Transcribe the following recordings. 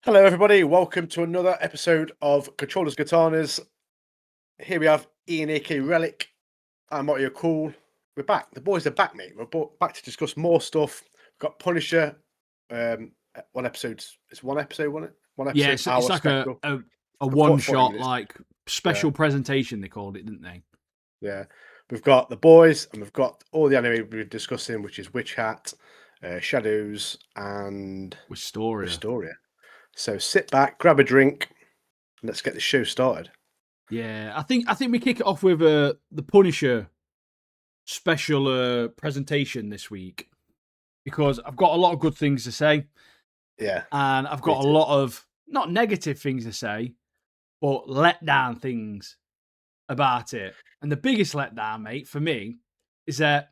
Hello, everybody. Welcome to another episode of Controllers Katanas. Here we have Ian, aka Relic. I'm Mario Cool. We're back. The boys are back, mate. Back to discuss more stuff. We've got Punisher. One episode. It's one episode, wasn't it? One Yeah, episode. it's like special. a one shot, 40 like special presentation they called it, didn't they? Yeah. We've got the boys, and we've got all the anime we've been discussing, which is Witch Hat, Shadows, and Wistoria. So sit back, grab a drink, and let's get the show started. Yeah, I think we kick it off with the Punisher special presentation this week because I've got a lot of good things to say. Yeah, and I've got a lot of not negative things to say, but letdown things about it. And the biggest letdown, mate, for me, is that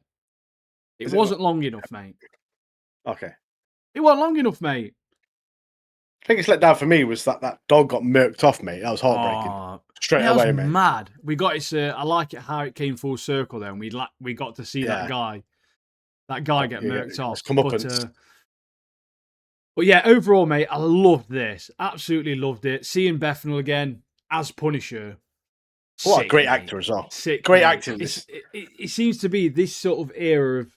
it wasn't long enough, mate. Okay. It wasn't long enough, mate. I think it's let down for me was that dog got murked off, mate. That was heartbreaking. Straight away, mate. Mad. We got it. I like it how it came full circle. Then we got to see that guy get murked off. But yeah, overall, mate, I loved this. Absolutely loved it. Seeing Bethnal again as Punisher. What a great actor as well. Sick, great acting. It seems to be this sort of era of.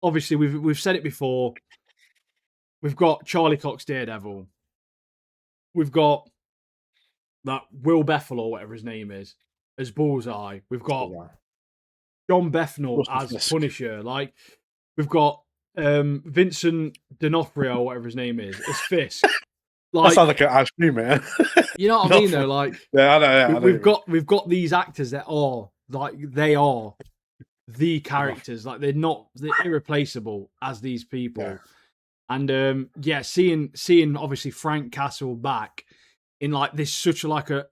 Obviously, we've said it before. We've got Charlie Cox Daredevil. We've got that Will Bethel or whatever his name is as Bullseye. We've got John Bethnal as Punisher. Like we've got Vincent D'Onofrio or whatever his name is as Fisk. Like, that sounds like an ice cream, man. You know what I mean, though? Like, yeah, I know. Yeah, we've got these actors that are like they are the characters. Like they're irreplaceable as these people. Yeah. And seeing obviously Frank Castle back in like this such like a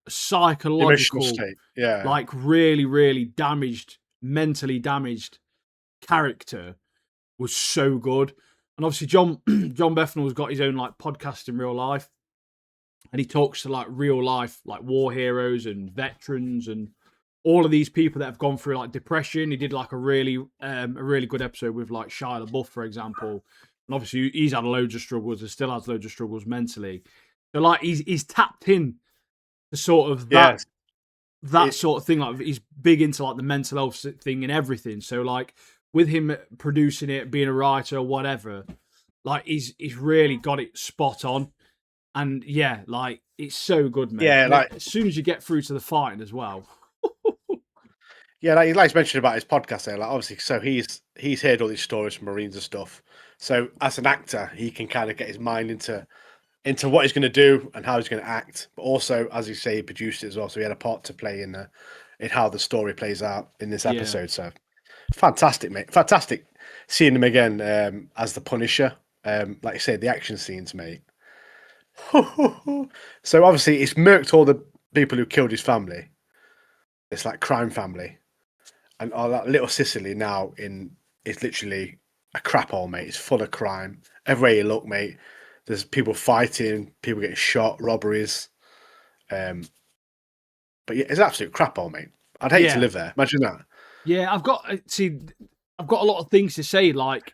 psychological state. Yeah, like really, really mentally damaged character was so good. And obviously John Bethnal's got his own like podcast in real life, and he talks to like real life like war heroes and veterans and all of these people that have gone through like depression. He did like a really good episode with like Shia LaBeouf, for example. And obviously he's had loads of struggles and still has loads of struggles mentally. So like he's tapped in to sort of that sort of thing. Like he's big into like the mental health thing and everything. So like with him producing it, being a writer or whatever, like he's really got it spot on. And yeah, like it's so good, man. Yeah, like as soon as you get through to the fighting as well. Yeah, like he's mentioned about his podcast there. Like obviously, so he's heard all these stories from Marines and stuff. So as an actor, he can kind of get his mind into what he's going to do and how he's going to act. But also, as you say, he produced it as well, so he had a part to play in how the story plays out in this episode. So fantastic, mate! Fantastic seeing him again as the Punisher. Like you said, the action scenes, mate. So obviously, it's murked all the people who killed his family. It's like crime family. And that little Sicily now is literally a crap hole, mate. It's full of crime. Everywhere you look, mate, there's people fighting, people getting shot, robberies. But yeah, it's an absolute crap hole, mate. I'd hate to live there. Imagine that. Yeah, I've got a lot of things to say. Like,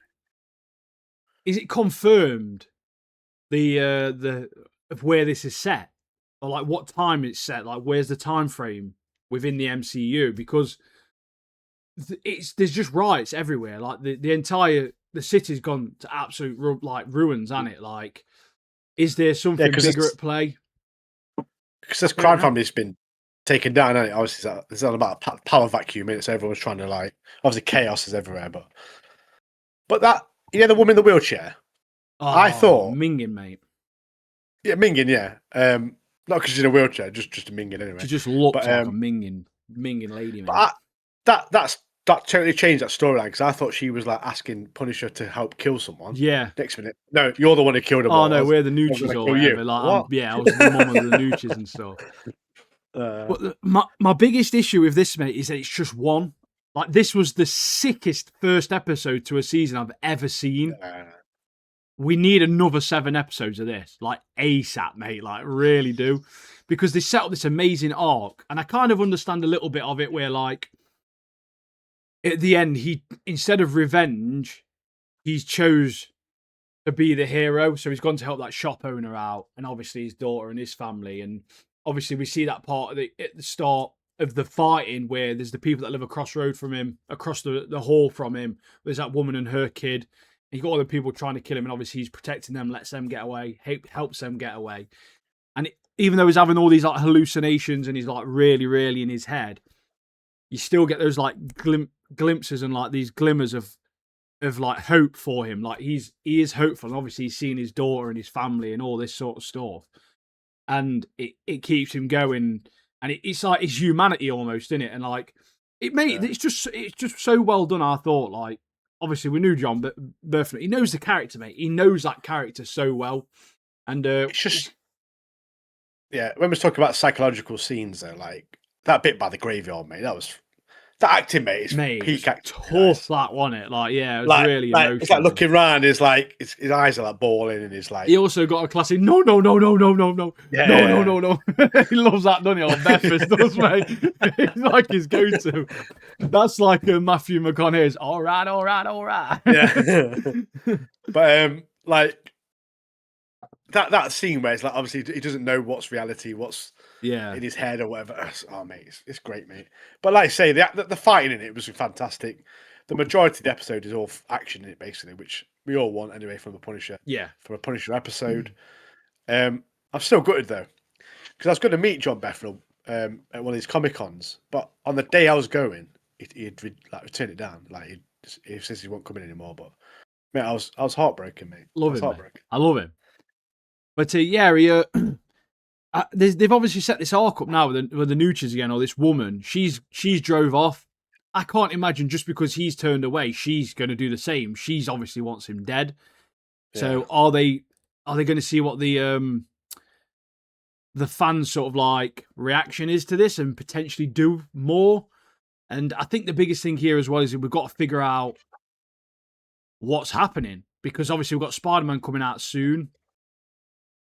is it confirmed the of where this is set, or like what time it's set? Like, where's the time frame within the MCU? Because there's just riots everywhere. Like the city's gone to absolute ruins, hasn't it? Like, is there something bigger at play? Because this crime family's been taken down, hasn't it? Obviously, it's all about a power vacuum, and so everyone's trying to like. Obviously, chaos is everywhere, but that the woman in the wheelchair. I thought Mingin, mate. Yeah, Mingin. Yeah, not because she's in a wheelchair, just a Mingin anyway. She just looks like a Mingin lady, mate. But that totally changed that storyline because I thought she was like asking Punisher to help kill someone. Yeah. Next minute, no, you're the one who killed him. Oh no, we're the Nooches or whatever. Like, I was the mum of the Nooches and stuff. But my biggest issue with this, mate, is that it's just one. Like, this was the sickest first episode to a season I've ever seen. We need another 7 episodes of this, like ASAP, mate. Like, really do, because they set up this amazing arc, and I kind of understand a little bit of it, where like at the end, he instead of revenge, he chose to be the hero. So he's gone to help that shop owner out, and obviously his daughter and his family. And obviously we see that part at the start of the fighting where there's the people that live across the road from him, across the hall from him. There's that woman and her kid. And you got all the people trying to kill him, and obviously he's protecting them, lets them get away, helps them get away. And even though he's having all these like hallucinations and he's like really in his head, you still get those like glimpses and like these glimmers of like hope for him. Like he is hopeful, and obviously he's seeing his daughter and his family and all this sort of stuff, and it keeps him going. And it's like his humanity almost, isn't it? And like it's just so well done. I thought, like, obviously we knew John, but Burford, he knows the character, mate. He knows that character so well, and it's just when we're talking about psychological scenes, though, like that bit by the graveyard, mate, that acting, mate, is peak acting. Tough, that wasn't it? Like, yeah, it was really emotional. It's like looking around, his eyes are like bawling, and he's like. He also got a classic no. He loves that, doesn't he? Or Memphis does, mate. It's like his go-to. That's like Matthew McConaughey's. All right. Yeah, but like that scene where it's like obviously he doesn't know what's reality, what's in his head or whatever. Oh mate, it's great, mate. But like I say, the fighting in it was fantastic. The majority of the episode is all action in it, basically, which we all want anyway from the Punisher. Yeah, from a Punisher episode. I'm still gutted though, because I was going to meet John Bethel at one of these Comic Cons, but on the day I was going, he'd turned it down. Like he says he won't come in anymore. But mate, I was heartbroken, mate. I love him. But they've obviously set this arc up now with the Nooches again, or this woman. She's drove off. I can't imagine just because he's turned away, she's going to do the same. She's obviously wants him dead. Yeah. So are they going to see what the fans' sort of like reaction is to this and potentially do more? And I think the biggest thing here as well is we've got to figure out what's happening, because obviously we've got Spider-Man coming out soon.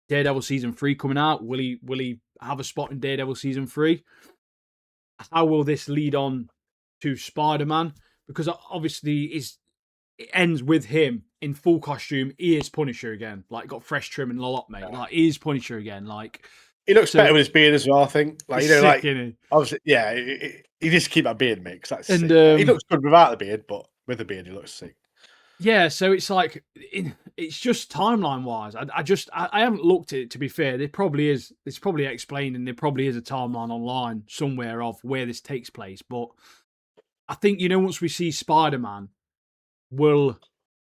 Daredevil season 3 coming out. Will he have a spot in Daredevil season 3? How will this lead on to Spider-Man? Because obviously it ends with him in full costume. He is Punisher again. Like, got fresh trim and a lot, mate. Like, he is Punisher again. Like, he looks better with his beard as well, I think. Like, sick, obviously, yeah, he just keep that beard, mate. Cause that's he looks good without the beard, but with the beard, he looks sick. Yeah, so it's like it's just timeline wise. I haven't looked at it, to be fair. There probably is. It's probably explained, and there probably is a timeline online somewhere of where this takes place. But I think once we see Spider-Man, will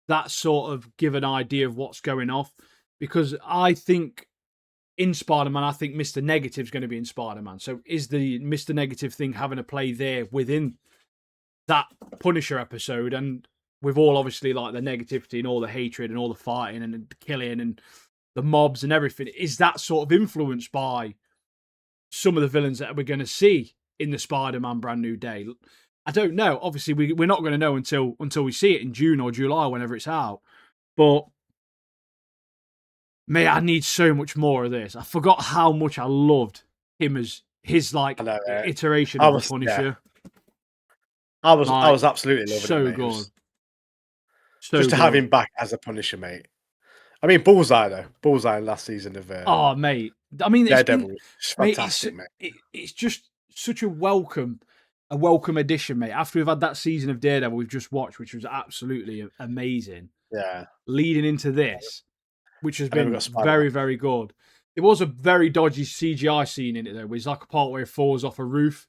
that sort of give an idea of what's going off? Because I think in Spider-Man, I think Mr. Negative's going to be in Spider-Man. So is the Mr. Negative thing having a play there within that Punisher episode? And with all obviously like the negativity and all the hatred and all the fighting and the killing and the mobs and everything, is that sort of influenced by some of the villains that we're going to see in the Spider-Man Brand New Day? I don't know. Obviously, we're not going to know until we see it in June or July, whenever it's out. But mate, I need so much more of this. I forgot how much I loved him as his like iteration of the Punisher. Yeah. I was absolutely loving it. So good. Just to have him back as a Punisher, mate. I mean, Bullseye last season of mate. I mean, Daredevil, it's fantastic, mate. It's just such a welcome addition, mate. After we've had that season of Daredevil we've just watched, which was absolutely amazing. Yeah. Leading into this, which has been very, very good. There was a very dodgy CGI scene in it though, where it's like a part where it falls off a roof.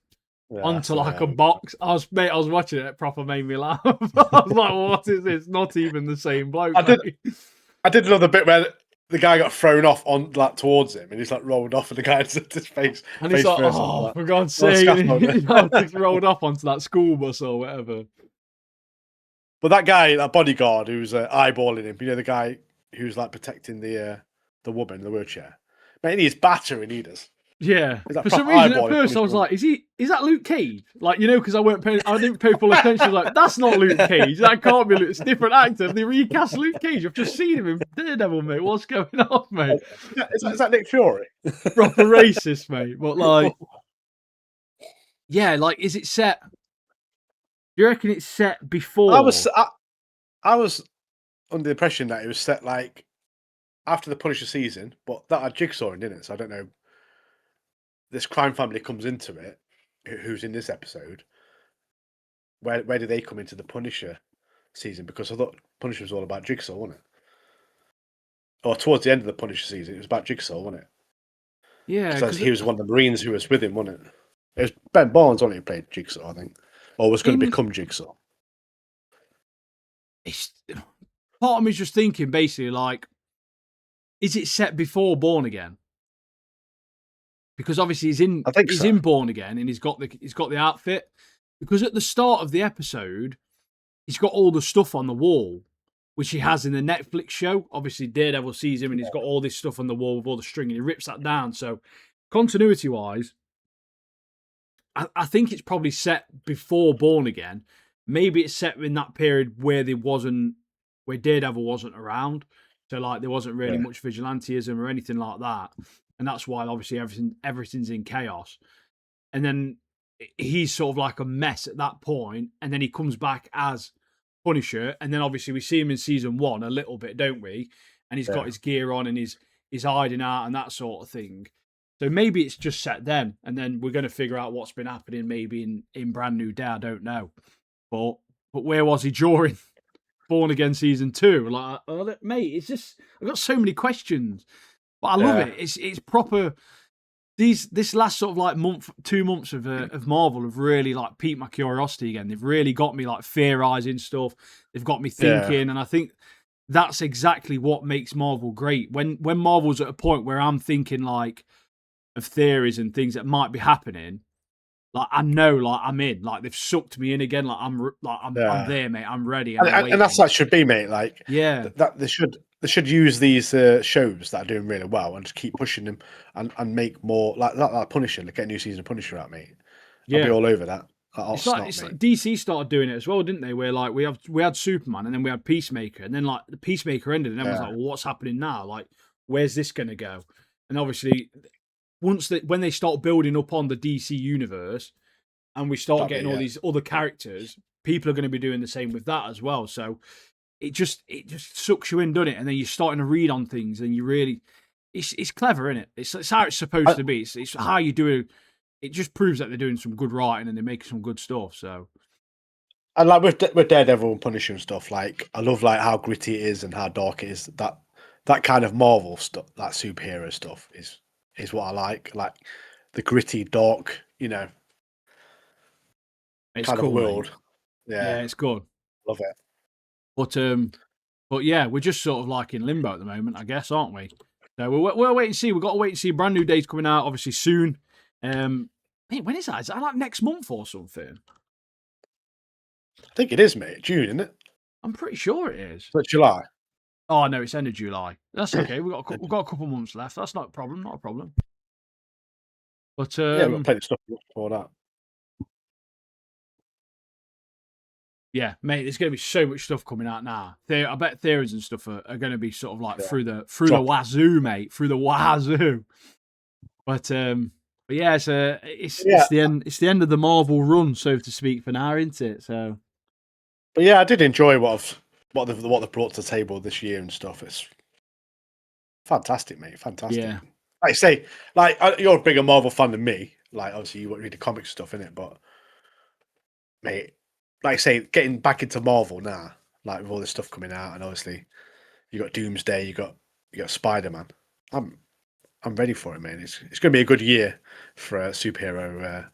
Onto like a box. I was watching it. It proper made me laugh. I was like, "What is this? Not even the same bloke." I did love the bit where the guy got thrown off on like towards him, and he's like rolled off, and the guy just his face. And he's like, "Oh, for God's sake!" He's rolled off onto that school bus or whatever. But that guy, that bodyguard who's eyeballing him, the guy who's like protecting the woman in the wheelchair. Man, he's battering. He does. Yeah, for some reason at first I was like, is that Luke Cage? Like, because I didn't pay full attention. I was like, that's not Luke Cage. That can't be Luke. It's a different actor. They recast Luke Cage. I've just seen him in Daredevil, mate. What's going on, mate? Is that Nick Fury? Proper racist, mate. But like, yeah, like, is it set? Do you reckon it's set before? I was under the impression that it was set like after the Punisher season, but that had Jigsaw in it. So I don't know. This crime family comes into it, who's in this episode. Where do they come into the Punisher season? Because I thought Punisher was all about Jigsaw, wasn't it? Or towards the end of the Punisher season, it was about Jigsaw, wasn't it? Yeah, Because because he was one of the Marines who was with him, wasn't it? It was Ben Barnes, wasn't he, who played Jigsaw, I think, or was going to become Jigsaw. it's part of me's just thinking basically like, is it set before Born Again? Because obviously I think he's so. in Born Again and he's got the outfit. Because at the start of the episode, he's got all the stuff on the wall, which he has in the Netflix show. Obviously, Daredevil sees him and he's got all this stuff on the wall with all the string, and he rips that down. So, continuity wise, I think it's probably set before Born Again. Maybe it's set in that period where where Daredevil wasn't around. So like there wasn't really Yeah, much vigilantism or anything like that, and that's why obviously everything's in chaos. And then he's sort of like a mess at that point, and then he comes back as Punisher, and then obviously we see him in season 1 a little bit, don't we? And he's yeah, got his gear on and he's hiding out and that sort of thing. So maybe it's just set then, and then we're going to figure out what's been happening maybe in Brand New Day. I don't know, but where was he during Born Again season 2? Like, mate, it's just I've got so many questions, but I love yeah, it. It's proper. This last sort of like 2 months of Marvel have really like piqued my curiosity again. They've really got me like theorizing stuff. They've got me yeah, thinking, and I think that's exactly what makes Marvel great. When Marvel's at a point where I'm thinking like of theories and things that might be happening, like I know, like I'm in, like they've sucked me in again. Like I'm yeah. there, mate. I'm ready and I'm And that's waiting. how it should be, mate. Like Yeah, that they should use these shows that are doing really well and just keep pushing them and make more like Punisher. Like get a new season of Punisher out, mate. I'll be yeah. all over that. Like, hot snot, It's like mate. DC started doing it as well, didn't they? Where like we had Superman and then we had Peacemaker, and then like the Peacemaker ended, and everyone's Yeah, like, well, what's happening now? Like, where's this gonna go? And obviously, when they start building up on the DC universe, and we start that'd be getting all yeah, these other characters, people are going to be doing the same with that as well. So it just sucks you in, doesn't it? And then you're starting to read on things, and you really, it's clever, isn't it? It's how it's supposed I, to be. It's how you do it. It just proves that they're doing some good writing and they're making some good stuff. So and like with Daredevil and Punisher and stuff. Like I love like how gritty it is and how dark it is. That kind of Marvel stuff, that superhero stuff, is what I like. Like the gritty, dark, it's kind of cool, mate. world. Yeah, Yeah, it's good. love it. But yeah, we're just sort of like in limbo at the moment, I guess, aren't we? So we'll wait and see. We've got to wait and see. Brand New Day's coming out, obviously soon. Mate, when is that? Is that like next month or something? I think it is, mate. June, isn't it? I'm pretty sure it is. But July. Oh no, it's end of July. That's okay. We've got a couple months left. That's not a problem. Not a problem. But Yeah, we've got plenty of stuff before that. yeah, mate, there's going to be so much stuff coming out now. I bet theories and stuff are going to be sort of like Yeah. through the Drop. wazoo, mate, through the wazoo. But yeah, Yeah, it's the end of the Marvel run, so to speak, for now, isn't it? So but yeah, I did enjoy what they've brought to the table this year and stuff. It's fantastic, mate. Fantastic. yeah, Like I say, like you're a bigger Marvel fan than me. Like obviously you won't read the comic stuff in it, but mate, like I say, getting back into Marvel now, like with all this stuff coming out, and obviously you got Doomsday, you got Spider Man. I'm ready for it, man. It's going to be a good year for superhero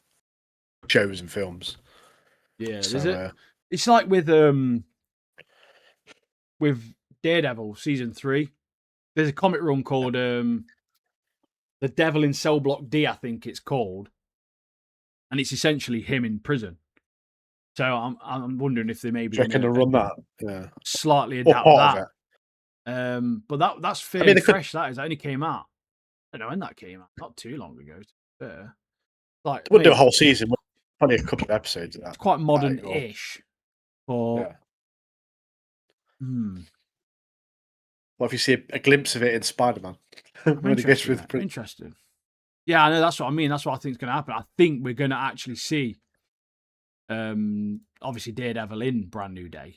shows and films. yeah. There's So it's like with Daredevil season 3. There's a comic run called The Devil in Cell Block D, I think it's called, and it's essentially him in prison. So I'm wondering if they may be do you going reckon to they'll run that? Yeah, slightly or adapt part of that. it. But that's I mean, fairly they could. fresh. That is. That only came out. I don't know when that came out. Not too long ago. To be fair. Like, We'll do a mate, whole season. Probably a couple of episodes of that. it's quite Like, or, modern-ish. But yeah. hmm, What if you see a glimpse of it in Spider Man I'm when he goes interested, through the mate. I'm interested. Yeah, I know. That's what I mean. That's what I think is going to happen. I think we're going to actually see, obviously Daredevil in Brand New Day.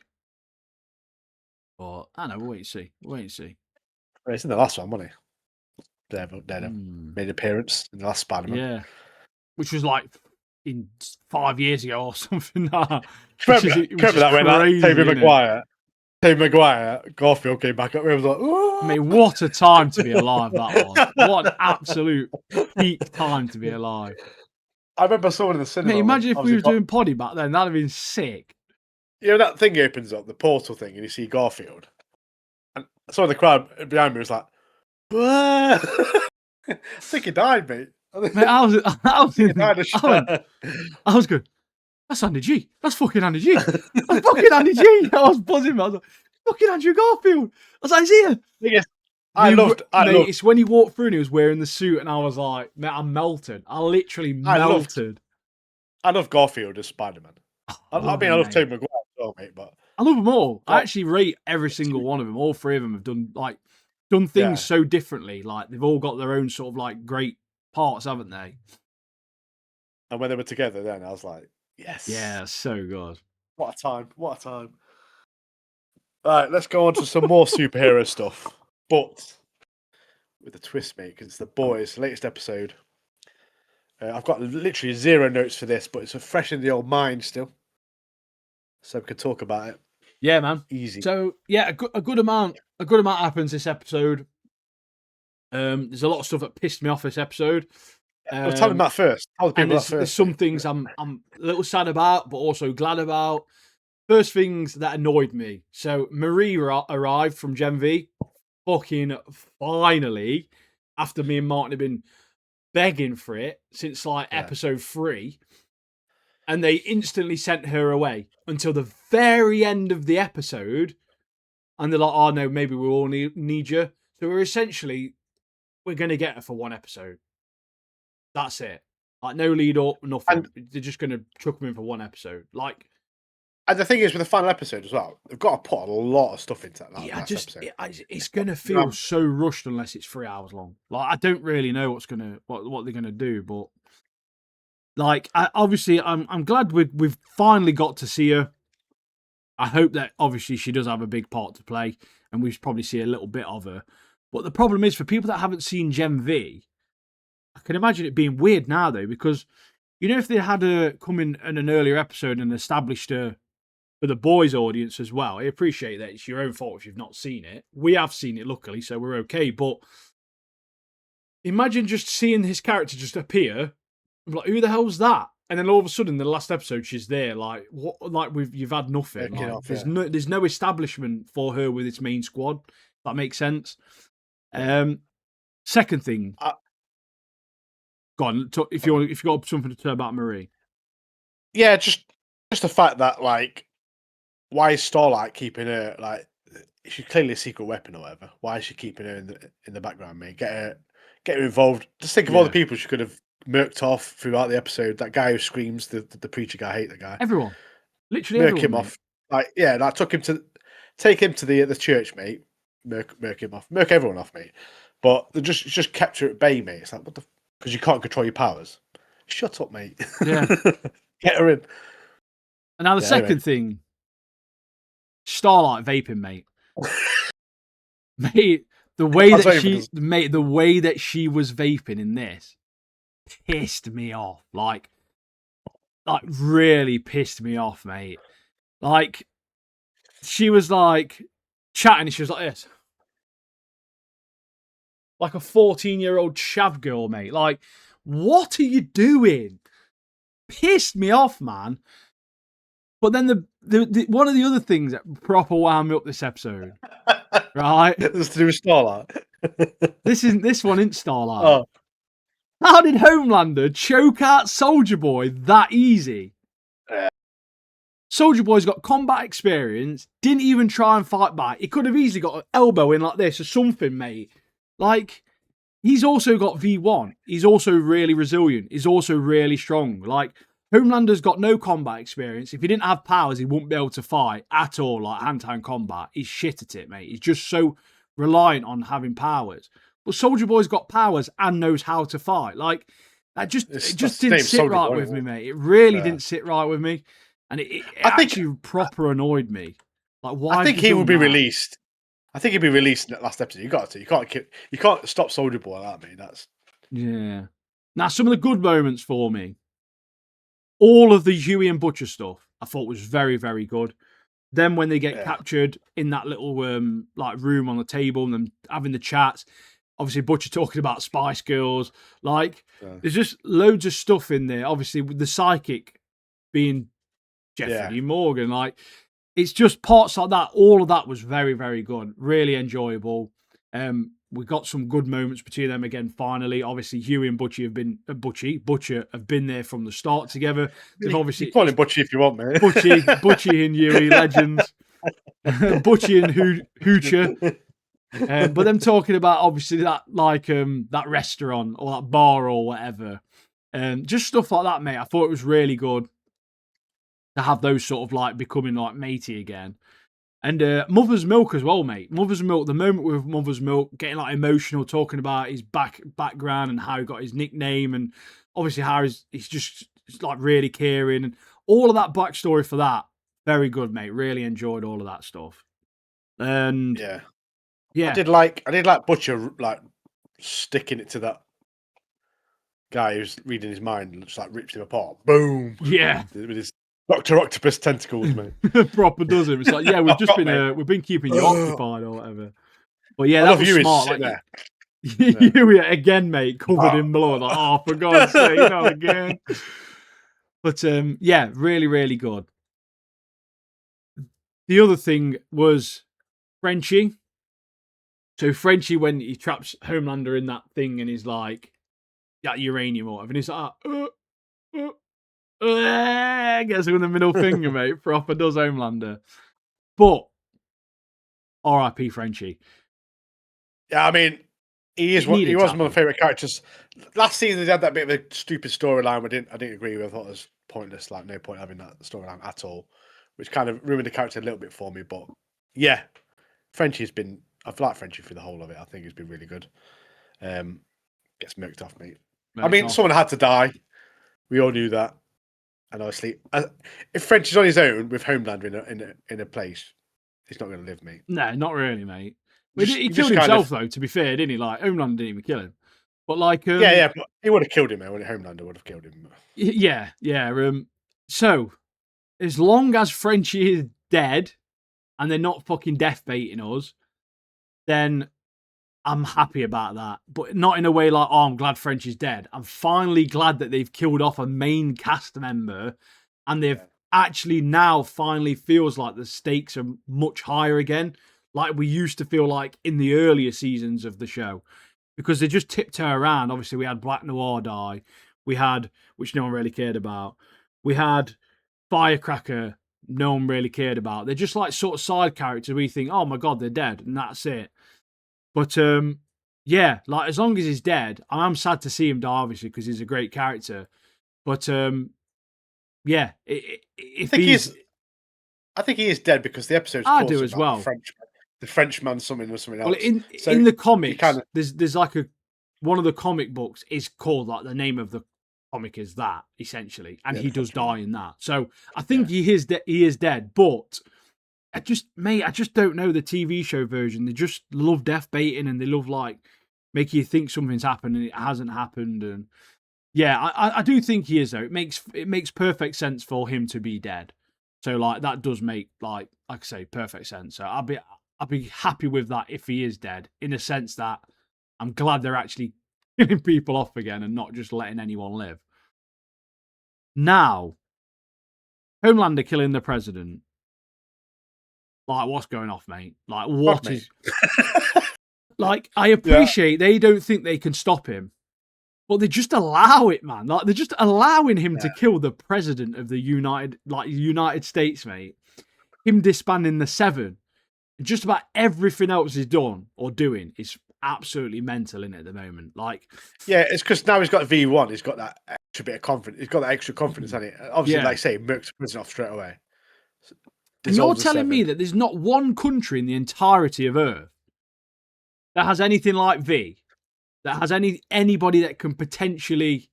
But I don't know. We'll wait and see. We'll wait and see. It's in the last one, wasn't he? Daredevil made an appearance in the last Spider-Man. Yeah, which was like in 5 years ago or something. Remember that when like, Tobey Maguire, Garfield came back up. It was like, ooh. I mean, what a time to be alive that was! What an absolute peak time to be alive. I remember someone in the cinema. Mate, imagine if we were doing poddy back then. That'd have been sick. You know that thing opens up, the portal thing, and you see Garfield. And someone in the crowd behind me was like, I think he died, mate. Mate, I was good. That's Andy G. That's fucking Andy G. That's fucking Andy G. I was buzzing. I was like, fucking Andrew Garfield. I was like, he's here. Yes. I loved. It's when he walked through and he was wearing the suit, and I was like, mate, I melted. I literally melted. I love Garfield as Spider-Man. I love Tobey Maguire as well, mate. But I love them all. I actually rate every single one of them. All three of them have done things so differently. Like they've all got their own sort of like great parts, haven't they? And when they were together, then I was like, yes, yeah, so good. What a time! What a time! All right, let's go on to some more superhero stuff, but with a twist, mate, because it's The Boys' latest episode. I've got literally 0 notes for this, but it's fresh in the old mind still, so we can talk about it. Yeah, man, easy. So yeah, a good amount happens this episode. There's a lot of stuff that pissed me off this episode. Well, tell them that first. There's some things I'm a little sad about, but also glad about. First things that annoyed me. So Marie arrived from Gen V, fucking finally, after me and Martin have been begging for it since like episode 3, and they instantly sent her away until the very end of the episode, and they're like, "Oh no, maybe we all need you." So we're going to get her for 1 episode. That's it. Like no lead up, nothing. They're just going to chuck them in for 1 episode. Like. And the thing is, with the final episode as well, they've got to put a lot of stuff into that. It's going to feel so rushed unless it's 3 hours long. Like I don't really know what they're going to do, but like I'm glad we've finally got to see her. I hope that obviously she does have a big part to play, and we probably see a little bit of her. But the problem is for people that haven't seen Gen V, I can imagine it being weird now though, because you know if they had her come in an earlier episode and established her for the boys' audience as well. I appreciate that it's your own fault if you've not seen it. We have seen it, luckily, so we're okay. But imagine just seeing his character just appear. I'm like, who the hell's that? And then all of a sudden, the last episode, she's there. Like, what? Like you've had nothing. Like, there's no establishment for her with its main squad. That makes sense. Second thing, go on. If you got something to say about Marie. Yeah, just the fact that like. Why is Starlight keeping her like? She's clearly a secret weapon or whatever. Why is she keeping her in the background, mate? Get her involved. Just think of all the people she could have murked off throughout the episode. That guy who screams, the preacher guy, I hate that guy. Everyone, literally, murk him off. Like take him to the church, mate. Murk him off. Murk everyone off, mate. But they just kept her at bay, mate. It's like what the because you can't control your powers. Shut up, mate. Yeah, get her in. And now the second thing. Starlight vaping, mate. Mate, the way that she was vaping in this pissed me off. Like really pissed me off, mate. Like she was like chatting and she was like this. Like a 14-year-old chav girl, mate. Like, what are you doing? Pissed me off, man. But then the one of the other things that proper wound me up this episode, right? It's to do with Starlight. this one isn't Starlight. Oh. How did Homelander choke out Soldier Boy that easy? Soldier Boy's got combat experience, didn't even try and fight back. He could have easily got an elbow in like this or something, mate. Like, he's also got V1. He's also really resilient. He's also really strong. Like, Homelander's got no combat experience. If he didn't have powers, he wouldn't be able to fight at all, like hand-to-hand combat. He's shit at it, mate. He's just so reliant on having powers. But Soldier Boy's got powers and knows how to fight. Like, it just didn't sit right with me, mate. It really didn't sit right with me. And it actually proper annoyed me. Like, I why have think they he will done be that? released. I think he'll be released in that last episode. You got to. You can't stop Soldier Boy like that, mate. That's Yeah. Now, some of the good moments for me, all of the Huey and Butcher stuff, I thought was very, very good. Then when they get yeah. captured in that little like room on the table and them having the chats, obviously Butcher talking about Spice Girls, like Yeah. there's just loads of stuff in there. Obviously with the psychic being Jeffrey Yeah. D. Morgan, like it's just parts like that. All of that was very, very good, really enjoyable. We got some good moments between them again. Finally, obviously Huey and Butcher have been there from the start together. They've You obviously call him Butchie if you want, mate. Butchie and Huey legends. Butchie and Hoocher. But them talking about obviously that like that restaurant or that bar or whatever. Just stuff like that, mate. I thought it was really good to have those sort of like becoming like matey again. And Mother's Milk as well, mate. Mother's Milk, the moment with Mother's Milk, getting like emotional, talking about his background and how he got his nickname, and obviously how he's just like really caring, and all of that backstory for that. Very good, mate. Really enjoyed all of that stuff. And Yeah. I yeah, did like Butcher like sticking it to that guy who's reading his mind and just like rips him apart. Boom. yeah, With his Doctor Octopus tentacles, mate. proper does him. It's like, yeah, we've just Got been me. we've been keeping you occupied or whatever. But yeah, I that love was you. Is smart. sitting Like there. Yeah. you again, mate, covered in blood. Like, oh, for God's sake, not again. But yeah, really, really good. The other thing was Frenchie. So Frenchie, when he traps Homelander in that thing and he's like, that uranium or whatever, and he's like, gets him with the middle finger, mate. Proper does Homelander. But R.I.P. Frenchie. Yeah, I mean, he It needed to was one of my happen. favourite characters. Last season they had that bit of a stupid storyline. I didn't agree with. I thought it was pointless. Like no point having that storyline at all, which kind of ruined the character a little bit for me. But yeah, Frenchie's been. I've liked Frenchie through the whole of it. I think he's been really good. Gets milked off, mate. I mean, someone had to die. We all knew that. And obviously, if Frenchie's on his own with Homelander in a place, he's not going to live, mate. No, not really, mate. He You killed just kind himself, of though, to be fair, didn't he? Like, Homelander didn't even kill him. But, like, yeah, but he would have killed him, though. Homelander would have killed him. yeah. So, as long as Frenchie is dead and they're not fucking death baiting us, then I'm happy about that. But not in a way like, oh, I'm glad Frenchie's dead. I'm finally glad that they've killed off a main cast member and they've actually now finally feels like the stakes are much higher again. Like we used to feel like in the earlier seasons of the show. Because they just tipped her around. Obviously, we had Black Noir die. We had, which no one really cared about. We had Firecracker, no one really cared about. They're just like sort of side characters. We think, oh my god, they're dead, and that's it. But yeah, like as long as he's dead, I'm sad to see him die, obviously, because he's a great character. But yeah, if I think he is dead because the episode's I do talks as about well. the Frenchman, something or something Well, else. in the comics, kind of there's like one of the comic books is called like the name of the comic is that essentially, and he does die in that. So I think he is dead, but I just don't know the TV show version. They just love death baiting and they love like making you think something's happened and it hasn't happened. And yeah, I do think he is though. It makes perfect sense for him to be dead. So like that does make like I say perfect sense. So I'll be happy with that if he is dead, in the sense that I'm glad they're actually killing people off again and not just letting anyone live. Now, Homelander killing the president. Like, what's going off, mate? Like, what is? Like, I appreciate they don't think they can stop him, but they just allow it, man. Like, they're just allowing him to kill the president of the United States, mate. Him disbanding the Seven. Just about everything else he's done or doing is absolutely mental in it at the moment. Like, yeah, it's because now he's got V1. He's got that extra bit of confidence. He's got that extra confidence, hasn't he? Obviously, like I say, Merc's prison off straight away. And you're telling me that there's not one country in the entirety of Earth that has anything like V, that has anybody that can potentially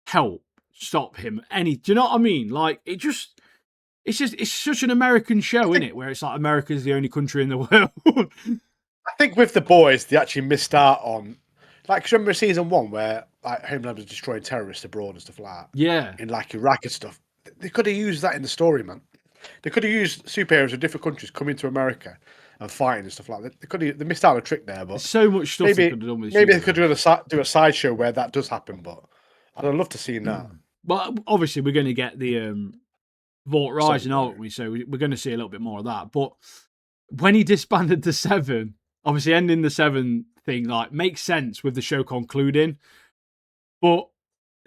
help stop him. Do you know what I mean? Like, it just it's such an American show, isn't it? Where it's like America's the only country in the world. I think with the boys, they actually missed out on, like, 'cause remember season 1 where like Homeland was destroying terrorists abroad and stuff like that, Yeah. in like Iraq and stuff. They could have used that in the story, man. They could have used superheroes of different countries coming to America and fighting and stuff like that. They missed out on a trick there, but There's so much stuff they maybe could have done with maybe they superheroes. could do a sideshow where that does happen. But I'd love to see that. But obviously, we're going to get the Vault Rising, Soldier aren't we? So we're going to see a little bit more of that. But when he disbanded the Seven, obviously ending the Seven thing like makes sense with the show concluding. But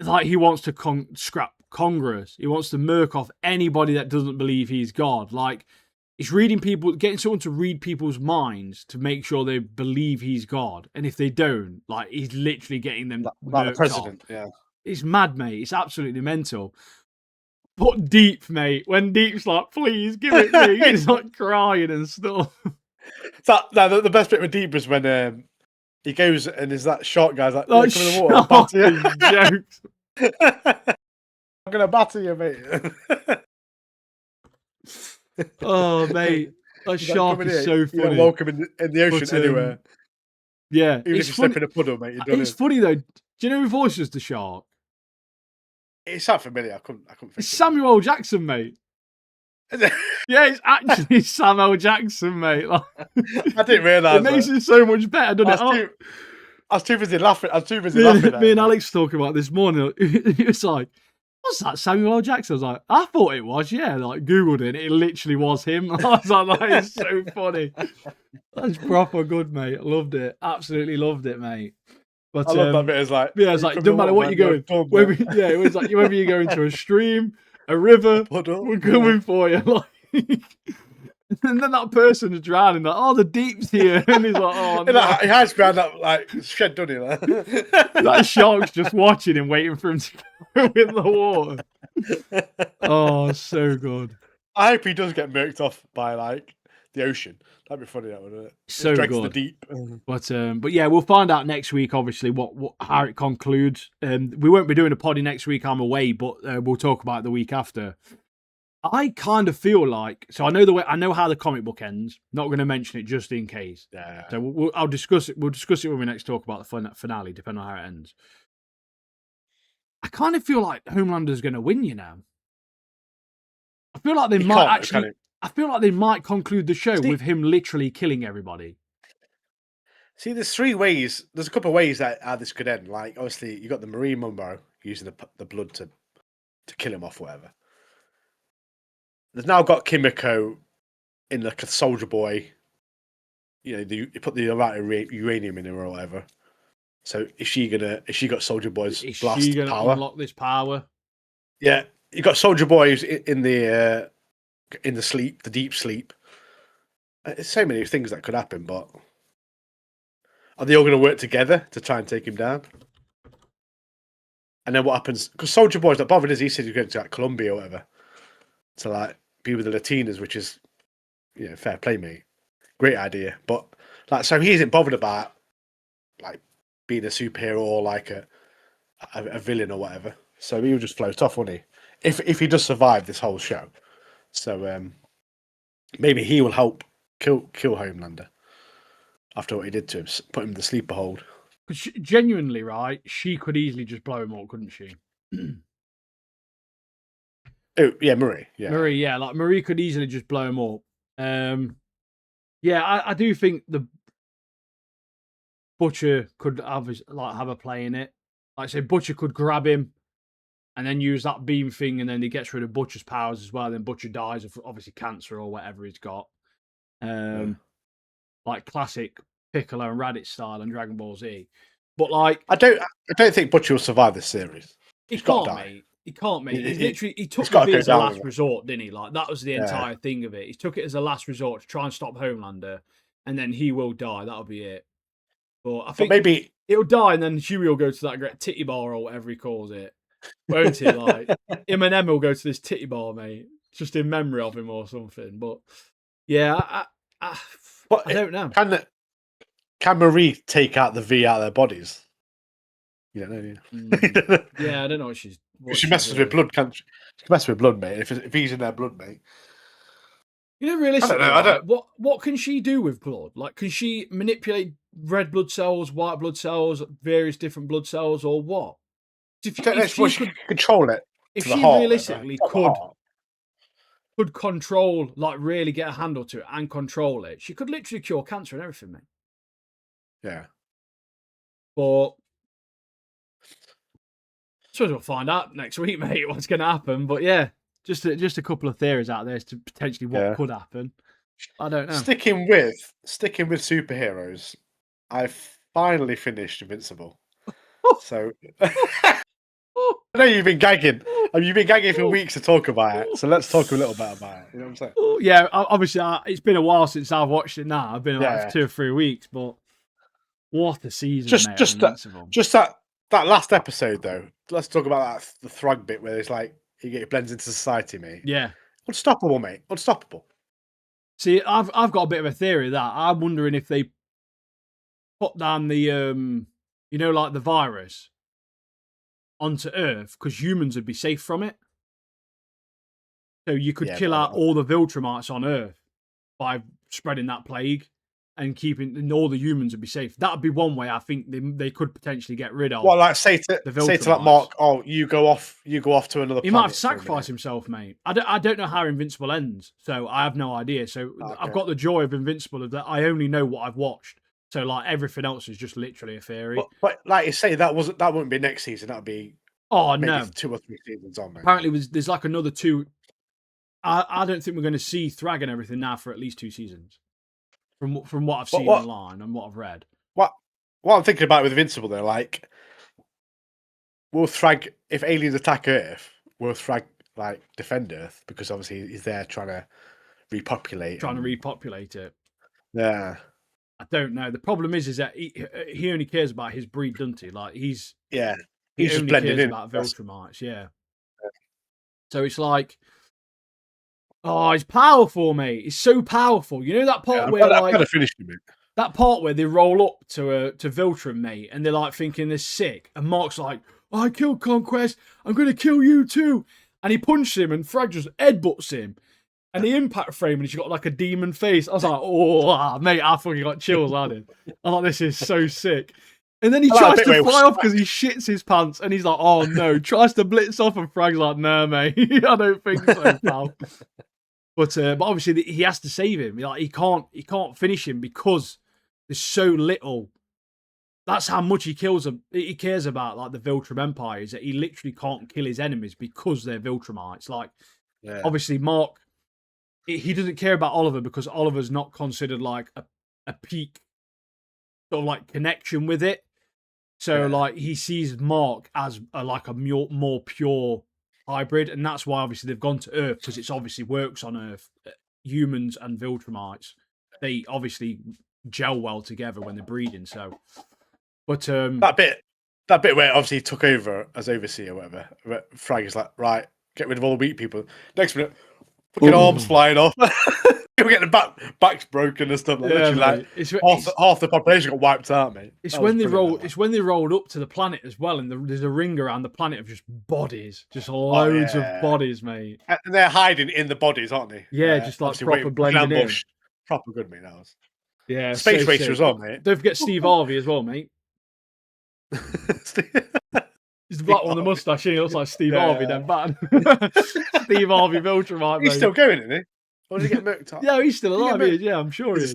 like he wants to scrap Congress. He wants to murk off anybody that doesn't believe he's God. Like it's reading people, getting someone to read people's minds to make sure they believe he's God. And if they don't, like he's literally getting them like the murked president. off. Yeah, It's mad, mate. It's absolutely mental. But Deep, mate, when Deep's like, please give it me, he's like crying and stuff. The best bit with Deep was when he goes and is that shark guy's like, Like, come in the water, I'll batter you. jokes. I'm gonna batter you, mate. Oh, mate, that shark "Come in is here, so you're not funny. welcome in the ocean But, anywhere. Yeah, Even it's if you funny. step in a puddle, mate, you're done. It's funny though. Do you know who voices the shark? It sounds familiar. I couldn't think It's of Samuel L. Jackson, mate. it. Yeah, it's actually Samuel L. Jackson, mate. Like, I didn't realise it makes that. it so much better, doesn't it? I was too busy laughing. Me and Alex talking about this morning. It was like, what's that, Samuel L. Jackson? I was like, I thought it was, yeah. Like, Googled it, and it literally was him. I was like, that is so funny. That's proper good, mate. Loved it. Absolutely loved it, mate. But I love that bit. It's like, yeah, it's like, doesn't matter what you're going. Yeah, it was like, whether you go into a stream, a river, we're coming for you. Like, and then that person's drowning, like, oh, the Deep's here. And he's like, oh, no. He hides behind that like shed, doesn't he? Like? That shark's just watching him, waiting for him to go in the water. Oh, so good. I hope he does get murked off by like the ocean. That'd be funny, that wouldn't it? So Drags good. the deep. But yeah, we'll find out next week. Obviously, how it concludes. We won't be doing a poddy next week. I'm away, but we'll talk about it the week after. I kind of feel like I know how the comic book ends. Not going to mention it just in case. Yeah. So I'll discuss it. We'll discuss it when we next talk about the finale, depending on how it ends. I kind of feel like Homelander's going to win. You know, I feel like they might actually. I feel like they might conclude the show with him literally killing everybody. See, there's 3 ways. There's a couple of ways that how this could end. Like, obviously, you got the Marine Mumbo using the blood to kill him off, whatever. They've now got Kimiko in like a soldier boy. You know, you put the amount of uranium in her or whatever. So is she got Soldier Boy's blast she gonna power? Unlock this power? Yeah, you got Soldier Boy who's in the sleep, the deep sleep. There's so many things that could happen, but are they all going to work together to try and take him down? And then what happens? Because Soldier Boy's not bothered, is he? He said he's going to like Colombia or whatever to like be with the Latinas, which is, you know, fair play, mate. Great idea, but like, so he isn't bothered about like being a superhero or like a villain or whatever. So he will just float off, won't he? If he does survive this whole show, so maybe he will help kill Homelander after what he did to him, put him in the sleeper hold. Genuinely, right? She could easily just blow him up, couldn't she? Oh yeah, Marie. Yeah, Marie. Yeah, like Marie could easily just blow him up. Yeah, I do think the Butcher could have a play in it. Like, say, Butcher could grab him and then use that beam thing, and then he gets rid of Butcher's powers as well. Then Butcher dies of obviously cancer or whatever he's got. Like classic Piccolo and Raditz style and Dragon Ball Z. But like, I don't think Butcher will survive this series. He can't, mate. He can't, mate. He took it as a last resort, didn't he? Like, that was the entire thing of it. He took it as a last resort to try and stop Homelander, and then he will die. That'll be it. But I think maybe he'll die, and then Huey will go to that great titty bar or whatever he calls it. Won't he? Like, him and Emma will go to this titty bar, mate, just in memory of him or something. But yeah, I don't know. Can Marie take out the V out of their bodies? You don't know, do Mm. you? Yeah, I don't know what she's. She messes with blood, can't she? She messes with blood, mate. If he's in their blood, mate. You know, I don't realistically, know. I right? don't. What can she do with blood? Like, can she manipulate red blood cells, white blood cells, various different blood cells, or what? I don't know. If Well, she she could, can control it if to the she heart, whatever. realistically Not the could heart. control, like, really get a handle to it and control it, she could literally cure cancer and everything, mate. Yeah. But I suppose we'll find out next week, mate, what's going to happen. But yeah, just a couple of theories out there as to potentially what Yeah. could happen. I don't know. Sticking with superheroes, I finally finished Invincible. So I know you've been gagging. You've been gagging for weeks to talk about it. So let's talk a little bit about it. You know what I'm saying? Yeah, obviously, it's been a while since I've watched it now. I've been about Yeah. 2 or 3 weeks, but what a season, Just mate, of just that Invincible. just that that last episode though. Let's talk about that the Thrug bit where it's like he blends into society, mate. Yeah. Unstoppable, mate. Unstoppable. See, I've got a bit of a theory of that I'm wondering if they put down the you know, like the virus onto Earth because humans would be safe from it. So you could Yeah, kill but out all the Viltrumites on Earth by spreading that plague and keeping all the humans would be safe. That'd be one way I think they could potentially get rid of well, like say the to Viltrumites. like Mark, oh, you go off to another He might have planet. to sacrifice himself, mate. I don't know how Invincible ends, so I have no idea. So Okay. I've got the joy of Invincible that I only know what I've watched. So like everything else is just literally a theory. But like you say, that wouldn't be next season. That'd be maybe No. 2 or 3 seasons on. Mate. Apparently, there's like another 2. I don't think we're going to see Thrag and everything now for at least 2 seasons. From what I've seen online and what I've read. What I'm thinking about with Invincible though, like, will Thrag, if aliens attack Earth, will Thrag like defend Earth because obviously he's there trying to repopulate. Trying to repopulate it. Yeah. I don't know. The problem is that he only cares about his breed, doesn't he? Like he's just only blending cares in. about Viltrumites, yeah. So it's like, oh, he's powerful, mate. He's so powerful. You know that part where I've got to finish him, mate. That part where they roll up to Viltrum, mate, and they're like thinking they're sick, and Mark's like, oh, I killed Conquest, I'm gonna kill you too. And he punches him and Frag just headbutts him. And the impact frame, and he's got like a demon face. I was like, oh, mate, I fucking got chills, I did. I thought, this is so sick. And then he tries to fly off because he shits his pants, and he's like, oh no, tries to blitz off, and Frag's like, no, mate, I don't think so, pal. But obviously he has to save him. Like he can't finish him because there's so little. That's how much he cares about like the Viltrum Empire, is that he literally can't kill his enemies because they're Viltrumites. Like, obviously Mark, he doesn't care about Oliver because Oliver's not considered like a peak sort of like connection with it. So like he sees Mark as like a more pure hybrid, and that's why obviously they've gone to Earth, because it's obviously works on Earth. Humans and Viltrumites, they obviously gel well together when they're breeding. So, but that bit where obviously he took over as overseer or whatever, Frag is like, right, get rid of all the weak people. Next minute, fucking arms flying off. We're getting backs broken and stuff. Like, literally, half the population got wiped out, mate. It's when they rolled up to the planet as well, and there's a ring around the planet of just bodies, just loads of bodies, mate. And they're hiding in the bodies, aren't they? Yeah, just like proper blending in. Proper good, mate. That was. Yeah, Space Racer as well, mate. Don't forget Steve Harvey as well, mate. He's the black one with the mustache. He looks like Steve Harvey, then bad. Steve Harvey Viltrumite, mate. He's still going, isn't he? Or did he get murked up? Yeah, he's still alive. Yeah, I'm sure he is.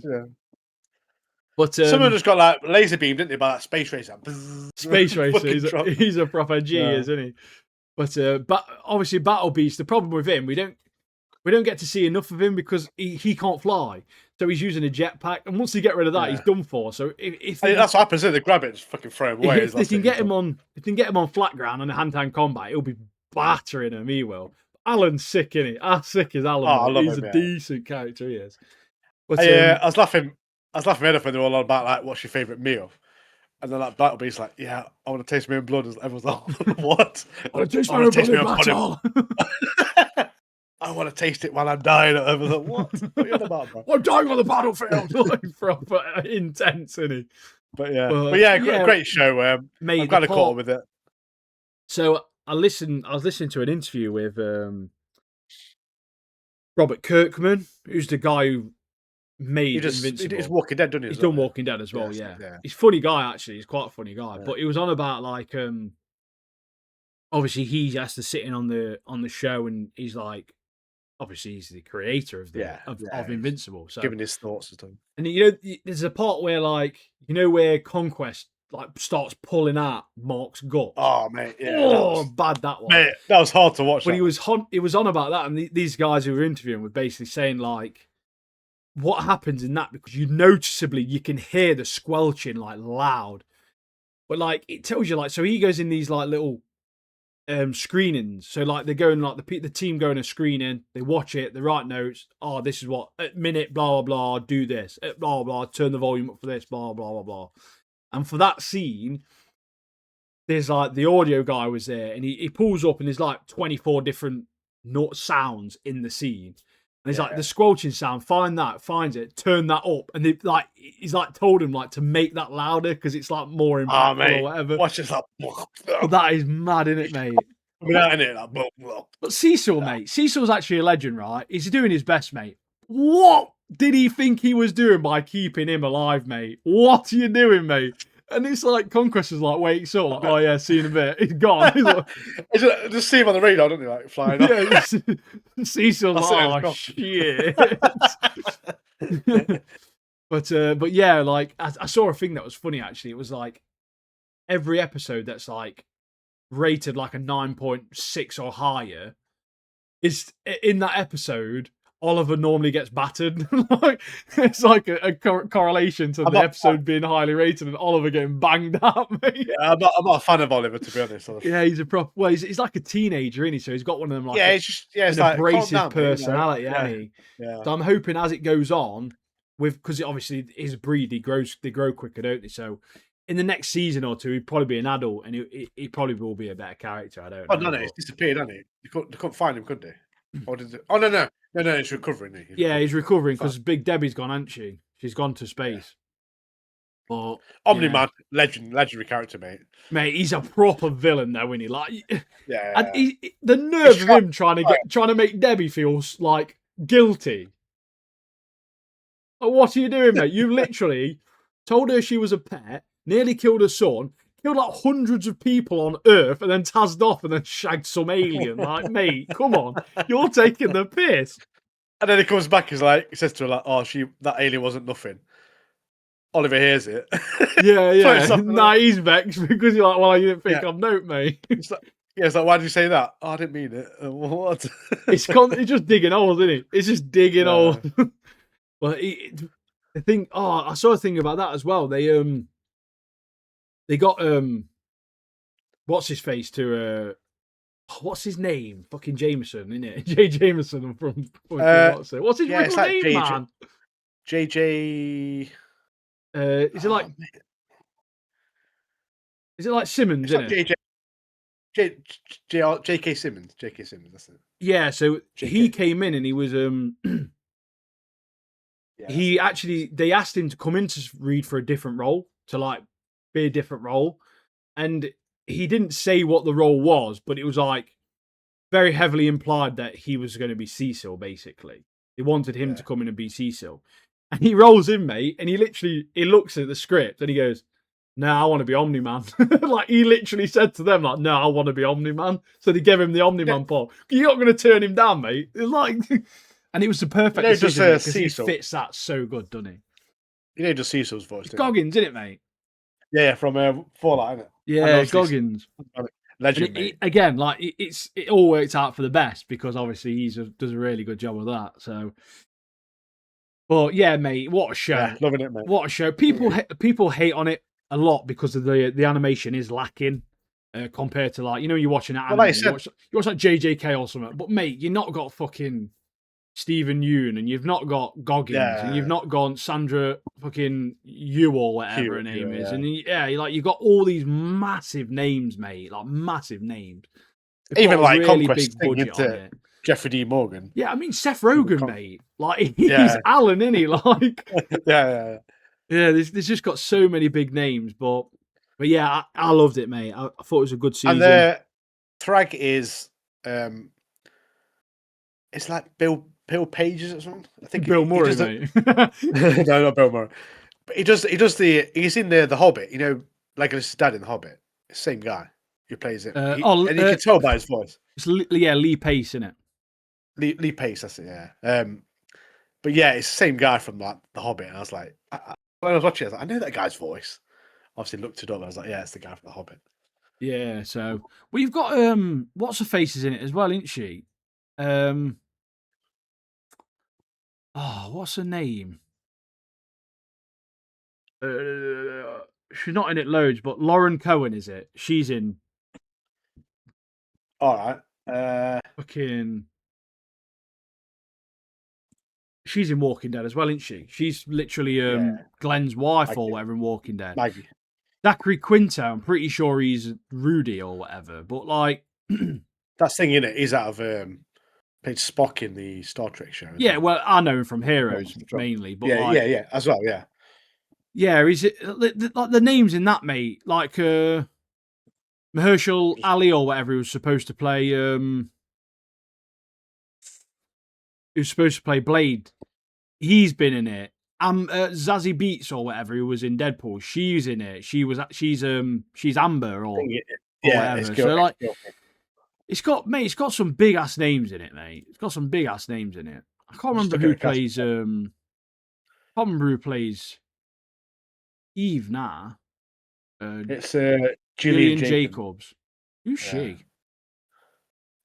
But someone just got like laser beamed, didn't they, by that Space Racer? Space Racer, he's a proper G, isn't he? But obviously Battle Beast, the problem with him, we don't get to see enough of him because he can't fly. So he's using a jetpack, and once they get rid of that, he's done for. So if that's what happens, they grab it and just fucking throw him away. If they can get him on flat ground and hand-to-hand combat, he'll be battering him. He will. Alan's sick, isn't he? How sick is Alan? I love He's him, a decent character. He is. But, I was laughing enough when they were all about like, what's your favourite meal? And then like Battle Beast's like, yeah, I want to taste my own blood. Everyone's like, what? I want to taste my own blood. I want to taste it while I'm dying. I was like, what? What are you on about, bro? I'm dying on the battlefield. Like, proper intense, isn't he? But yeah, great show. Mate, I'm glad I caught up with it. So I was listening to an interview with Robert Kirkman, who's the guy who made Invincible. He's Walking Dead, doesn't he? He's done Walking Dead as well, yeah. Yeah. He's a funny guy, actually. He's quite a funny guy. Yeah. But he was on about like obviously he has to sit in on the show, and he's like, obviously he's the creator of of Invincible. So giving his thoughts and stuff. And you know, there's a part where like, you know, where Conquest like starts pulling out Mark's guts. Oh mate, yeah. Oh, bad that one. Mate, that was hard to watch. But he was on about that, and these guys who were interviewing were basically saying like, what happens in that, because you can hear the squelching like loud, but like it tells you like, so he goes in these like little screenings. So like they're going like the team going a screening, they watch it, they write notes. Oh, this is what at minute blah blah blah, do this at blah blah, turn the volume up for this blah blah blah blah. And for that scene, there's like the audio guy was there, and he pulls up and there's like 24 different note sounds in the scene. And he's like, the squelching sound, finds it, turn that up. And he's like told him like to make that louder because it's like more impactful or whatever. Watch this up. But that is mad, isn't it, mate? But Cecil, mate, Cecil's actually a legend, right? He's doing his best, mate. What did he think he was doing by keeping him alive, mate? What are you doing, mate? And it's like Conquest is like, wakes up, oh yeah, see you in a bit. He's gone. He's like, just see him on the radar, don't he? Like flying off. Yeah, Cecil's like, oh shit. But yeah, like I saw a thing that was funny actually. It was like every episode that's like rated like a 9.6 or higher is in that episode. Oliver normally gets battered. Like, it's like a correlation to the episode being highly rated and Oliver getting banged up, mate. Yeah, I'm not a fan of Oliver, to be honest. Yeah, he's a proper. Well, he's like a teenager, isn't he? So he's got one of them like it's an like, abrasive personality, you know? hasn't he? Yeah. So I'm hoping as it goes on, because obviously his breed, they grow quicker, don't they? So in the next season or two, he'd probably be an adult, and he probably will be a better character. I don't know. No, he's disappeared, hasn't he? They couldn't find him, could they? Or did it? Oh no, he's recovering. He's recovering because Big Debbie's gone, hasn't she? She's gone to space. But Omni-Man, legendary character, mate. Mate, he's a proper villain, though, isn't he? Like, yeah. And the nerve of him trying to make Debbie feel like guilty. Like, what are you doing, mate? You literally told her she was a pet, nearly killed her son, killed like hundreds of people on Earth, and then tazzed off and then shagged some alien. Like, mate, come on, you're taking the piss. And then he comes back, he says to her like, "Oh, that alien wasn't nothing." Oliver hears it. Yeah. Nah, he's vexed because you're like, "Well, you didn't pick up note, mate." It's like, why did you say that? Oh, I didn't mean it. What? It's just digging holes, isn't it? It's just digging holes. But I think, I saw a thing about that as well. They got what's his face to what's his name? Fucking Jameson, isn't it? J. Jameson from what's his real name, man? JJ. Is it like Simmons? Isn't it? J.K. Simmons. J.K. Simmons. That's it. Yeah. So he came in and he was they asked him to come in to read for a different role, to like be a different role, and he didn't say what the role was, but it was like very heavily implied that he was going to be Cecil. Basically, they wanted him to come in and be Cecil, and he rolls in, mate, and he looks at the script and he goes, "No, I want to be Omni-Man." Like he literally said to them, like, "No, I want to be Omni-Man." So they gave him the Omni-Man part. You're not going to turn him down, mate. It's like, and it was the perfect decision because he fits that so good, doesn't he? You know, just Cecil's voice. It's Goggins, isn't it, mate? Yeah, from Fallout, isn't it? Yeah, Goggins. Legend, mate. Again, like it all worked out for the best because obviously he does a really good job of that. So, but yeah, mate, what a show! Yeah, loving it, mate. What a show! People hate on it a lot because of the animation is lacking compared to like, you know, you're watching an anime, you watch like JJK or something. But mate, you've not got fucking Stephen Yeun, and you've not got Goggins, and you've not got Sandra fucking Yu or whatever her name is, and you've got all these massive names, mate, like massive names. Even like really Conquest big budget on it. Jeffrey D. Morgan. Yeah, I mean Seth Rogen, mate. Like he's Alan, isn't he? Like yeah. Yeah, there's just got so many big names, but yeah, I loved it, mate. I thought it was a good And season. the Thrag is it's like Bill Pages or something. I think Bill he Murray, does the mate. no, not Bill Murray. But he's in the Hobbit, Legolas' dad in the Hobbit. Same guy who plays him. And you can tell by his voice. It's Lee Pace, isn't it? Lee Pace, that's it, yeah. But yeah, it's the same guy from like the Hobbit. And I was like, when I was watching it, I was like, I know that guy's voice. Obviously looked it up. I was like, yeah, it's the guy from the Hobbit. Yeah, so you've got what's her faces in it as well, isn't she? What's her name? She's not in it loads, but Lauren Cohen is it? She's in All right. fucking. She's in Walking Dead as well, isn't she? She's literally Yeah, Glenn's wife or Maggie. whatever in Walking Dead. Maggie. Zachary Quinto, I'm pretty sure he's Rudy or whatever. But like, That thing in it is out of played Spock in the Star Trek show. yeah, well, I know him from Not Heroes off the top. mainly, but Yeah, like, yeah, as well. Yeah. yeah, is it like the names in that, mate? Like Mahershala Ali or whatever, who was supposed to play Blade. He's been in it. Zazie Beetz or whatever, who was in Deadpool. She's in it. She's Amber or Yeah, whatever. So like, it's got some big ass names in it, mate. It's got some big ass names in it. I can't remember who plays Eve now. It's Gillian Jacobs. Who's she?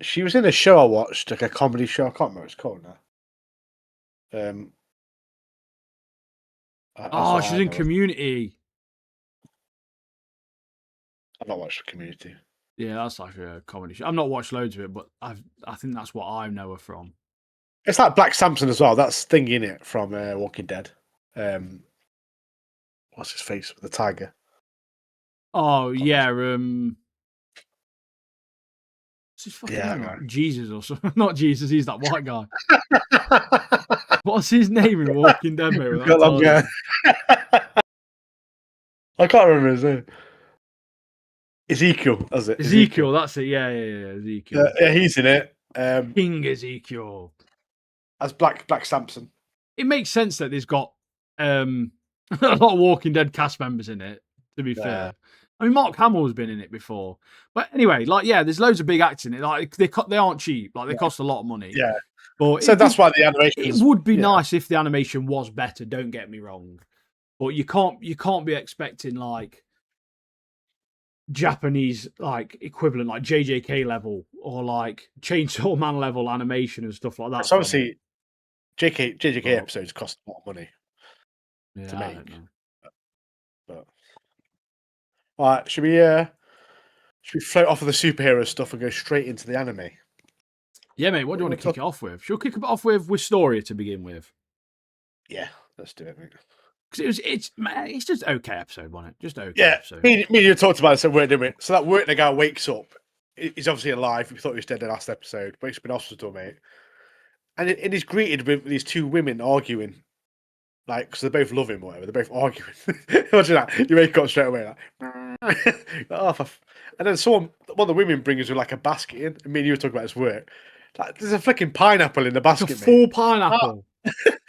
She was in a show I watched, like a comedy show. I can't remember what it's called now. She's in Community. I've not watched Community. Yeah, that's like a comedy show. I've not watched loads of it, but I think that's what I know her from. It's like Black Samson as well. That's thing in it from Walking Dead. What's his face? The tiger. Oh yeah, what's his fucking name? Right. Jesus or something. Not Jesus, he's that white guy. What's his name in Walking Dead, mate? I can't remember his name. Ezekiel, that's it. Ezekiel, that's it. Yeah, Ezekiel. Yeah, he's in it. King Ezekiel. As Black Samson. It makes sense that there's got a lot of Walking Dead cast members in it, to be fair. I mean, Mark Hamill's been in it before. But anyway, like, yeah, there's loads of big acts in it. Like, they aren't cheap. Like, they cost a lot of money. Yeah. But so that's why the animation. It would be nice if the animation was better. Don't get me wrong, but you can't be expecting like Japanese like equivalent, like JJK level or like Chainsaw Man level animation and stuff like that. So obviously, JJK episodes cost a lot of money to make. I don't know. But all right, should we float off of the superhero stuff and go straight into the anime? Yeah, mate. What do you want to kick it off with? Should we kick it off with Story to begin with? Yeah, let's do it, mate. Because it's just okay episode, wasn't it? Just okay. Yeah, episode. me and you talked about it, so we're doing it. So that working guy wakes up. He's obviously alive. We thought he was dead in the last episode, but he's been hospital, mate. And he's greeted with these two women arguing, like, because they both love him or whatever. They're both arguing. Imagine that. You wake up straight away, like, and then one of the women brings you like a basket in. And me and you were talking about his work. Like, there's a freaking pineapple in the basket, mate. Full pineapple.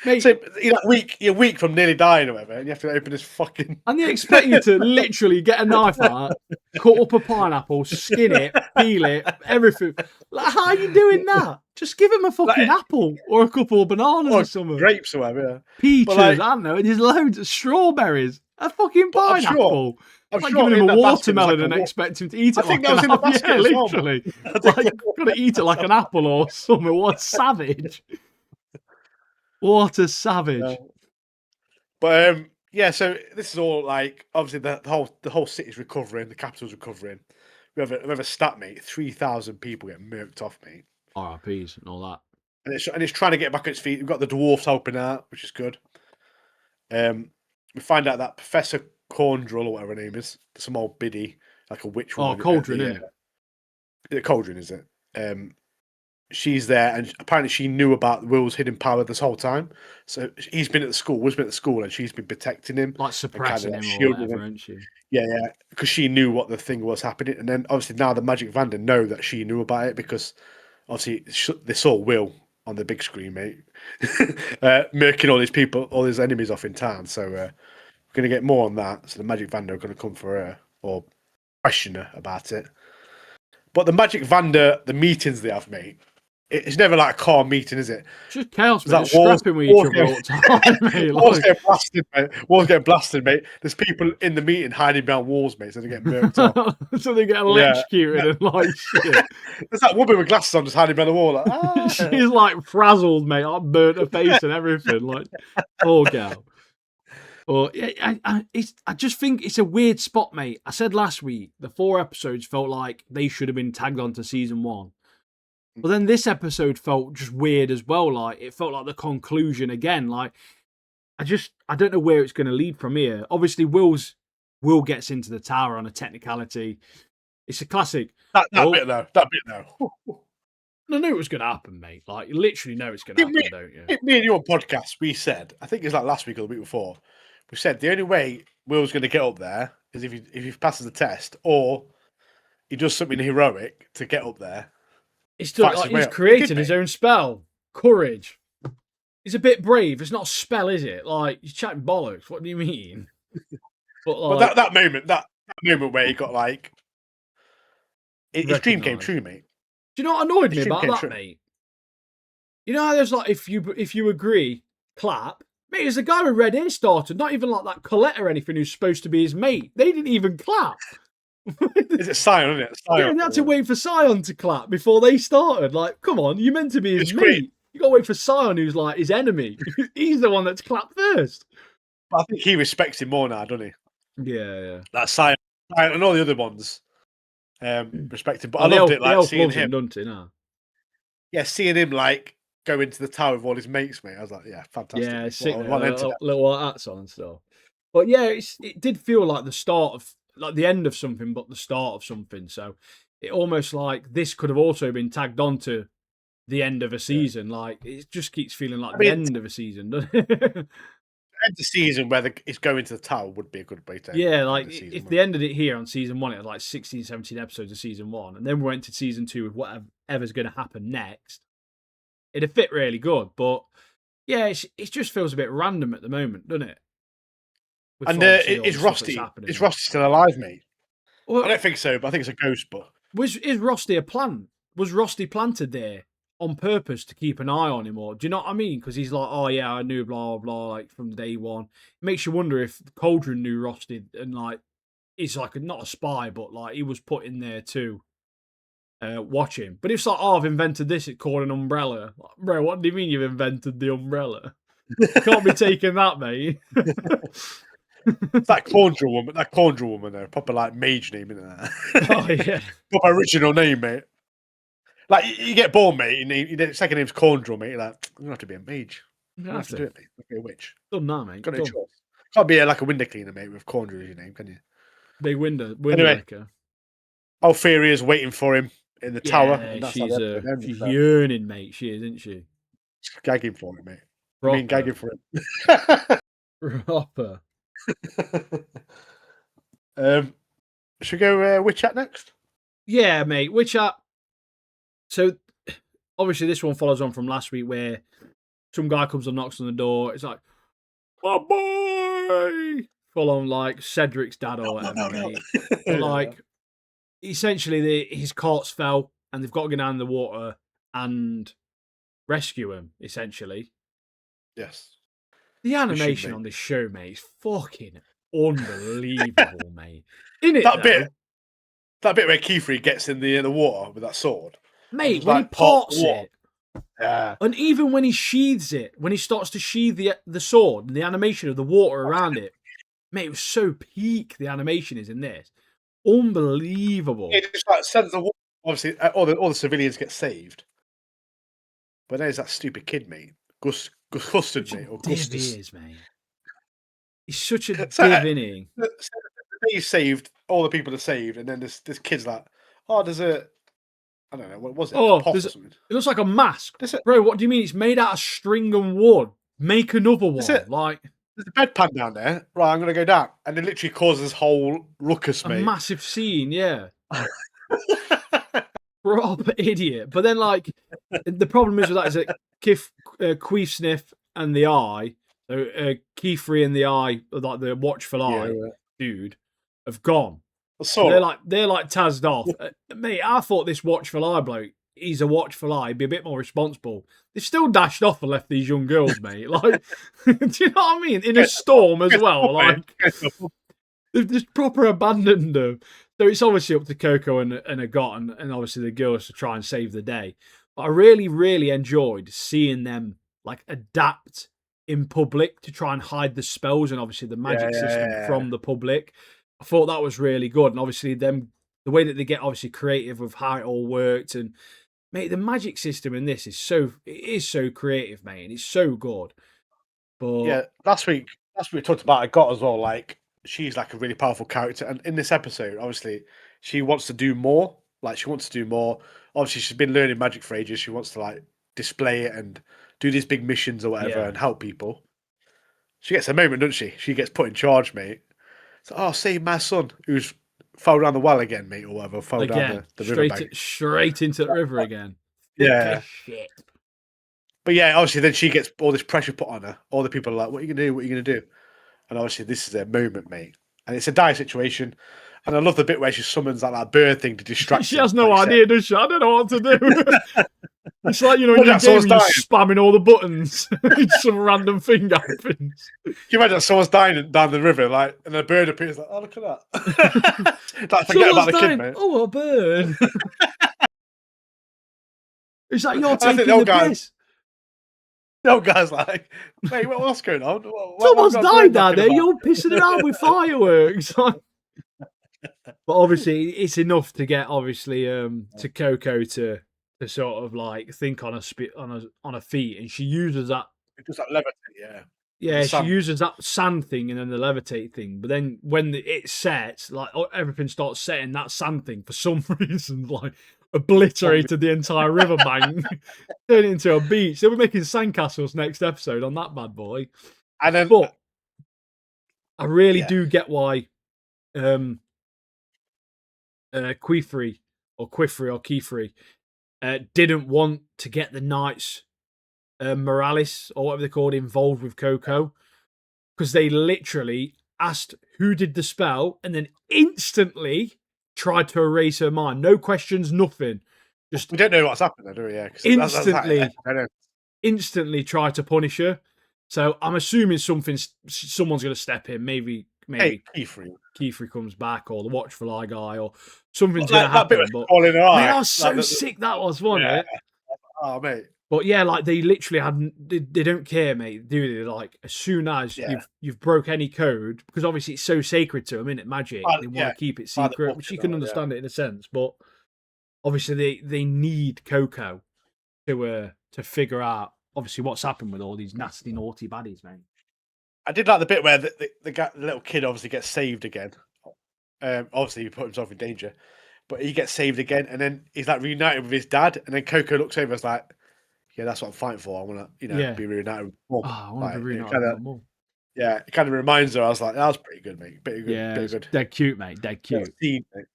Mate. So you're weak from nearly dying or whatever, and you have to open this fucking. And they expect you to literally get a knife out, cut up a pineapple, skin it, peel it, everything. Like, how are you doing that? Just give him a fucking apple or a couple of bananas or something. Grapes or whatever. Yeah. Peaches, I don't know. There's loads of strawberries. A fucking pineapple. I'm like sure giving him a watermelon and expect him to eat it. I think that was in the basket. Yeah, literally. Like, gotta eat it like an apple or something. What savage! What a savage! But yeah. So this is all like obviously the whole city's recovering, the capital's recovering. We have a stat, mate. 3,000 people get murked off, mate. RIPs and all that. And it's trying to get back on its feet. We've got the dwarfs helping out, which is good. We find out that Professor Corndrill or whatever her name is, some old biddy, like a witch woman. Cauldron, isn't it? Cauldron, is it? she's there, and apparently she knew about Will's hidden power this whole time. So he's been at the school, Will's been at the school, and she's been protecting him, like and kind of suppressing like him or shielding whatever, him. isn't she? Yeah, yeah, because she knew what the thing was happening, and then obviously now the Magic Vanda know that she knew about it because obviously they saw Will on the big screen, mate, murking all these people, all his enemies off in town. So we're gonna get more on that. So the Magic Vanda are gonna come for her or question her about it. But the Magic Vanda, the meetings they have, mate, it's never like a calm meeting, is it? It's just chaos, It's mate. like They're scrapping with each other all the time, mate. walls Like... getting blasted, mate. Walls getting blasted, mate. There's people in the meeting hiding behind walls, mate, so they get murked off. So they get Yeah. electrocuted and like shit. There's that woman with glasses on just hiding behind the wall, like, ah. She's like frazzled, mate. Like burnt her face and everything. Like, poor gal. Or I just think it's a weird spot, mate. I said last week the 4 episodes felt like they should have been tagged onto season 1. But then this episode felt just weird as well. Like it felt like the conclusion again. Like I don't know where it's going to lead from here. Obviously, Will gets into the tower on a technicality. It's a classic. That bit though. I knew it was going to happen, mate. Like you literally know it's going to happen, don't you? Me and you on podcast, we said, I think it was like last week or the week before, we said the only way Will's going to get up there is if he passes the test or he does something heroic to get up there. He's created his own spell. Courage. He's a bit brave. It's not a spell, is it? Like, he's chatting bollocks. What do you mean? But that moment where he got like... His dream came true, mate. Do you know what annoyed me about that, mate? You know how there's like, if you agree, clap. Mate, there's a guy with red hair started, not even like that Colette or anything who's supposed to be his mate. They didn't even clap. Is it Sion, isn't it? Sion. Yeah, they had to wait for Sion to clap before they started. Like, come on, you're meant to be his mate. You got to wait for Sion, who's like his enemy. He's the one that's clapped first. But I think he respects him more now, doesn't he? Yeah. That Sion and all the other ones respect him. But I loved it, like seeing him. Yeah, seeing him like go into the tower with all his mates, mate. I was like, yeah, fantastic. Yeah, sick. Little white hats on and stuff. But yeah, it did feel like the start of, like the end of something, but the start of something. So it almost like this could have also been tagged onto the end of a season. Yeah. Like it just keeps feeling like the end of a season, doesn't it? End of season where it's going to the tower would be a good way to. Yeah, like if they ended it here on season 1, it had like 16, 17 episodes of season 1, and then we went to season 2 with whatever's going to happen next. It'd fit really good, but yeah, it just feels a bit random at the moment, doesn't it? And is Rusty still alive, mate? Well, I don't think so, but I think it's a ghost. But is Rusty a plant? Was Rusty planted there on purpose to keep an eye on him, or do you know what I mean? Because he's like, oh yeah, I knew blah blah, like from day one. It makes you wonder if Cauldron knew Rusty and like he's like not a spy, but like he was put in there to watch him. But it's like, oh, I've invented this. It's called an umbrella. Like, bro, what do you mean you've invented the umbrella? You can't be taking that, mate. That Conjure woman, though, proper like mage name, isn't it? Oh yeah, proper original name, mate. Like you get born, mate, and your second name's Conjure, mate. You're like, you don't have to be a mage. You don't have to do it, mate. You be a witch. Done that, mate. Got no choice. Can't be like a window cleaner, mate, with Conjure as your name, can you? Big window anyway, Altheria's waiting for him in the tower. And she's yearning, mate. She is, isn't she? She's gagging for him, mate. Proper. I mean, gagging for him. Proper. Should we go Witch Chat next? Yeah, mate. Witch Chat. So, obviously, this one follows on from last week where some guy comes and knocks on the door. It's like, my boy! Full on, like, Cedric's dad or whatever, mate. But, like, essentially, his carts fell and they've got to go down in the water and rescue him, essentially. Yes. The animation on this show, mate, is fucking unbelievable, mate. In it, that bit where Kiefer gets in the water with that sword, mate, when he parts it, and even when he sheathes it, when he starts to sheathe the sword, and the animation of the water around it, mate, it was so peak. The animation is in this, unbelievable. It just like sends the water. Obviously, all the civilians get saved, but there's that stupid kid, mate. Custard, mate, or Gustus. Mate. He's such a div, isn't he? He saved all the people are saved, and then this kid's like, oh, there's a I don't know, what was it? A Oh, pot there's or it something? looks like a mask. Is it? Bro, what do you mean? It's made out of string and wood. Make another Is one. it? Like There's a bedpan down there. Right, I'm gonna go down, and it literally causes this whole ruckus, a mate. massive scene, yeah. Proper idiot. But then, like, the problem is with that is that Queef Sniff and the Eye, so Keyfree and the Eye, like the Watchful Yeah, Eye dude, have gone. So sort of. they're like tazzed off. Mate, I thought this Watchful Eye bloke, he's a Watchful Eye, be a bit more responsible. They've still dashed off and left these young girls, mate. Like, do you know what I mean? In a storm as well. Like, they've just proper abandoned them. So it's obviously up to Coco and Agot and obviously the girls to try and save the day. But I really, really enjoyed seeing them like adapt in public to try and hide the spells and obviously the magic system from the public. I thought that was really good. And obviously them the way that they get obviously creative with how it all worked. And mate, the magic system in this is so creative, mate, and it's so good. But Yeah, last week we talked about I got as well. Like she's like a really powerful character, and in this episode, obviously, she wants to do more. Like she wants to do more. Obviously, she's been learning magic for ages. She wants to like display it and do these big missions or whatever yeah, and help people. She gets a moment, doesn't she? She gets put in charge, mate. So, oh, save my son who's fell down the well again, mate, or whatever. Fell down again, the riverbank. straight into the river again. Thick as Yeah. shit. But yeah, obviously, then she gets all this pressure put on her. All the people are like, "What are you gonna do? What are you gonna do?" And obviously, this is their moment, mate. And it's a dire situation. And I love the bit where she summons that bird thing to distract She him, has no like you idea, does she? I don't know what to do. It's like, you know, in Well, your yeah, game, someone's you're dying. spamming all the buttons. Some random thing happens. Can you imagine someone's dying down the river, like, and a bird appears, like, oh, look at that. Like, forget about Someone's the kid, dying. mate. Oh, a bird. It's like, you're And I think taking the piss. the old guy's like, mate, what's going on? Someone's I've got a died bird down knocking there. about. You're pissing around with fireworks. But obviously, it's enough to get obviously to Coco to sort of like think on a feet, and she uses that. It does that levitate, yeah. With the Yeah, she sand. uses that sand thing and then the levitate thing. But then when it sets, like everything starts setting, that sand thing for some reason like obliterated the entire riverbank, turned it into a beach. They'll be making sandcastles next episode on that bad boy. And then, But I really yeah. do get why Queefree or Keyfree didn't want to get the Knights Morales or whatever they're called involved with Coco, because they literally asked who did the spell and then instantly tried to erase her mind. No questions, nothing. Just we don't know what's happened, do we? Yeah, instantly tried to punish her. So I'm assuming someone's going to step in. Maybe hey, Keyfree. Keyfree comes back, or the Watchful Eye guy, or something's going to happen. But falling her eye. mate, that was so sick. That was, wasn't it? Oh, mate. But yeah, like they literally hadn't. They don't care, mate. Do they? Like as soon as you've broke any code, because obviously it's so sacred to them, isn't it? Magic. They want to keep it secret, which you can understand it in a sense. But obviously they need Coco to figure out obviously what's happened with all these nasty naughty baddies, mate. I did like the bit where the little kid obviously gets saved again. Obviously he put himself in danger, but he gets saved again, and then he's like reunited with his dad, and then Coco looks over and is like, yeah, that's what I'm fighting for. I want to, be reunited with mum. I want to be reunited with mum. Yeah, it kind of reminds her. I was like, that was pretty good, mate. Pretty good. Yeah, good. Dead cute, mate. Dead cute. Scene, mate.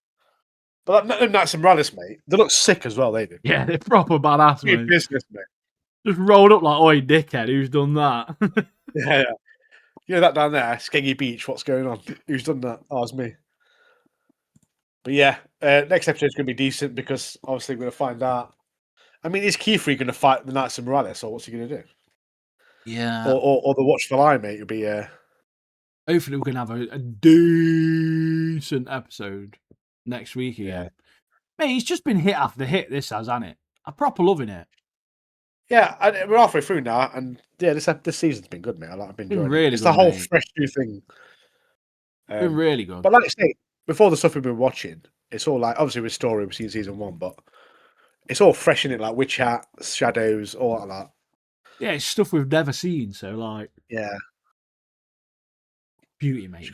But Knights and Morales, mate, they look sick as well. They do. Yeah, they're proper badass, mate. Business, mate. Just rolled up like, oi, dickhead, who's done that? Yeah. You know that down there, Skeggy Beach. What's going on? Who's done that? Oh, it's me. But yeah, next episode's going to be decent because obviously we're going to find out. I mean, is Keyfree going to fight the Knights of Morales, or what's he going to do? Yeah. Or the Watchful Eye, mate, will be. Hopefully, we can have a decent episode next week again. Yeah. Mate, it's just been hit after hit. This has, hasn't it? I'm proper loving it. Yeah, we're halfway through now, and yeah, this season's been good, mate. I've been enjoying it. It's the whole fresh new thing. Been really good. But like I say, before the stuff we've been watching, it's all like obviously with story we've seen season 1, but it's all fresh in it, like Witch Hat, Shadows, all like that. Yeah, it's stuff we've never seen. So like, yeah, beauty, mate,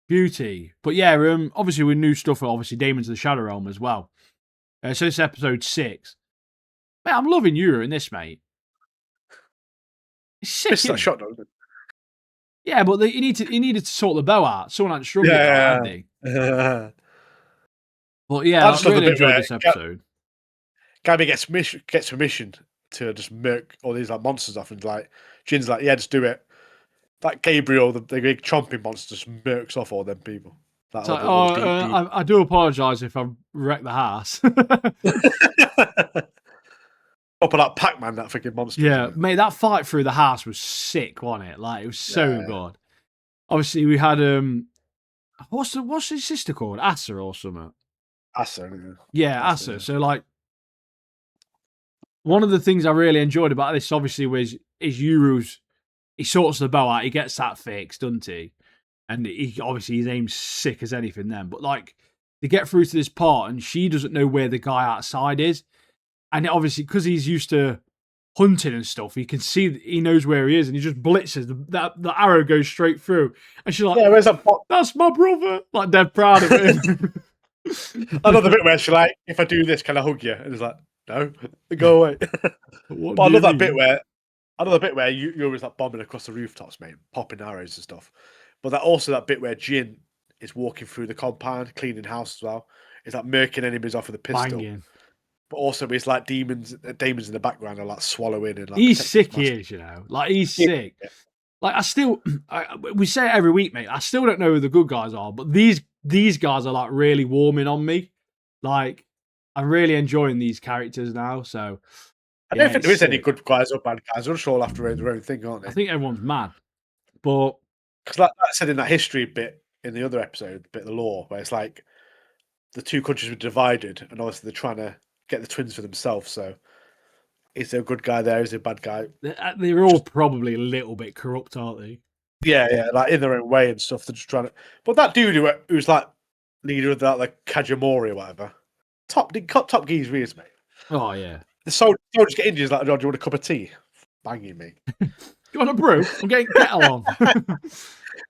beauty. But yeah, obviously with new stuff, obviously Damon's the Shadow Realm as well. So it's episode 6. Mate, I'm loving Yuru in this, mate. It's sick, Missed that isn't it? shot, though, isn't it? Yeah, but he needed to sort the bow out. Someone hadn't strung it right, had they? Yeah. But yeah, I I just love the really bit enjoyed where this episode. Gabby gets permission to just murk all these like monsters off, and like Jin's like, yeah, just do it. That Gabriel, the big chomping monster, just murks off all them people. That It's like, little deep. I do apologise if I've wrecked the house. Up on that Pac-Man, that freaking monster. Yeah, mate, that fight through the house was sick, wasn't it? Like, it was so good. Obviously, we had what's his sister called? Asa or something. Asa. Yeah, Asa. So like, one of the things I really enjoyed about this, obviously, was Yuru's. He sorts the bow out. He gets that fixed, doesn't he? And he obviously his aim's sick as anything then. But like, they get through to this part, and she doesn't know where the guy outside is. And obviously, because he's used to hunting and stuff, he can see that he knows where he is, and he just blitzes. The arrow goes straight through, and she's like, "Yeah, where's that? That's my brother!" Like, dead proud of him. Another bit where she's like, "If I do this, can I hug you?" And he's like, "No, go away." But I love that bit where you was like bombing across the rooftops, mate, popping arrows and stuff. But that bit where Jin is walking through the compound, cleaning house as well. It's like murking enemies off with a pistol. Banging. But also, it's like demons in the background are like swallowing and like. He's sick, he is, you know. Like, he's sick. Yeah. Like, we say it every week, mate. I still don't know who the good guys are, but these guys are like really warming on me. Like, I'm really enjoying these characters now. So, I don't think there is any good guys or bad guys. They're just all after their own thing, aren't they? I think everyone's mad, but because like I said in that history bit in the other episode, bit of the lore, where it's like the two countries were divided, and obviously they're trying to get the twins for themselves. So, is there a good guy there? Is there a bad guy? They're all probably a little bit corrupt, aren't they? Yeah, like in their own way and stuff. They're just trying to. But that dude who's like leader of that, like Kajimori or whatever, top geese rears, mate. Oh yeah. The soldiers get injured. Like, oh, do you want a cup of tea? Banging me. You want a brew? I'm getting kettle on.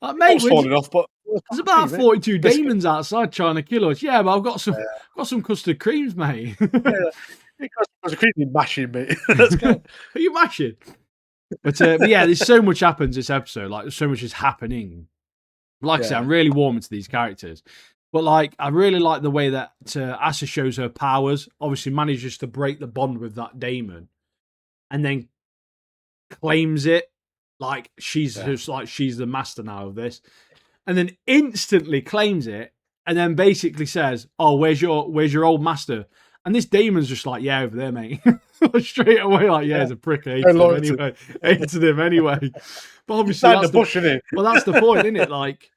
Like, mate, falling off, but there's about 42 demons outside trying to kill us. Yeah, but I've got some custard creams, mate. Custard cream, you mashing, mate. Let's go. Are you mashing? But yeah, there's so much happens this episode. Like, so much is happening. Like I said, I'm really warm into these characters. But like, I really like the way that Asa shows her powers. Obviously, manages to break the bond with that daemon, and then claims it like she's just like she's the master now of this, and then instantly claims it, and then basically says, "Oh, where's your old master?" And this daemon's just like, "Yeah, over there, mate." Straight away, like, "Yeah, he's a prick." Hated him anyway. But obviously, that's that's the point, isn't it? Like,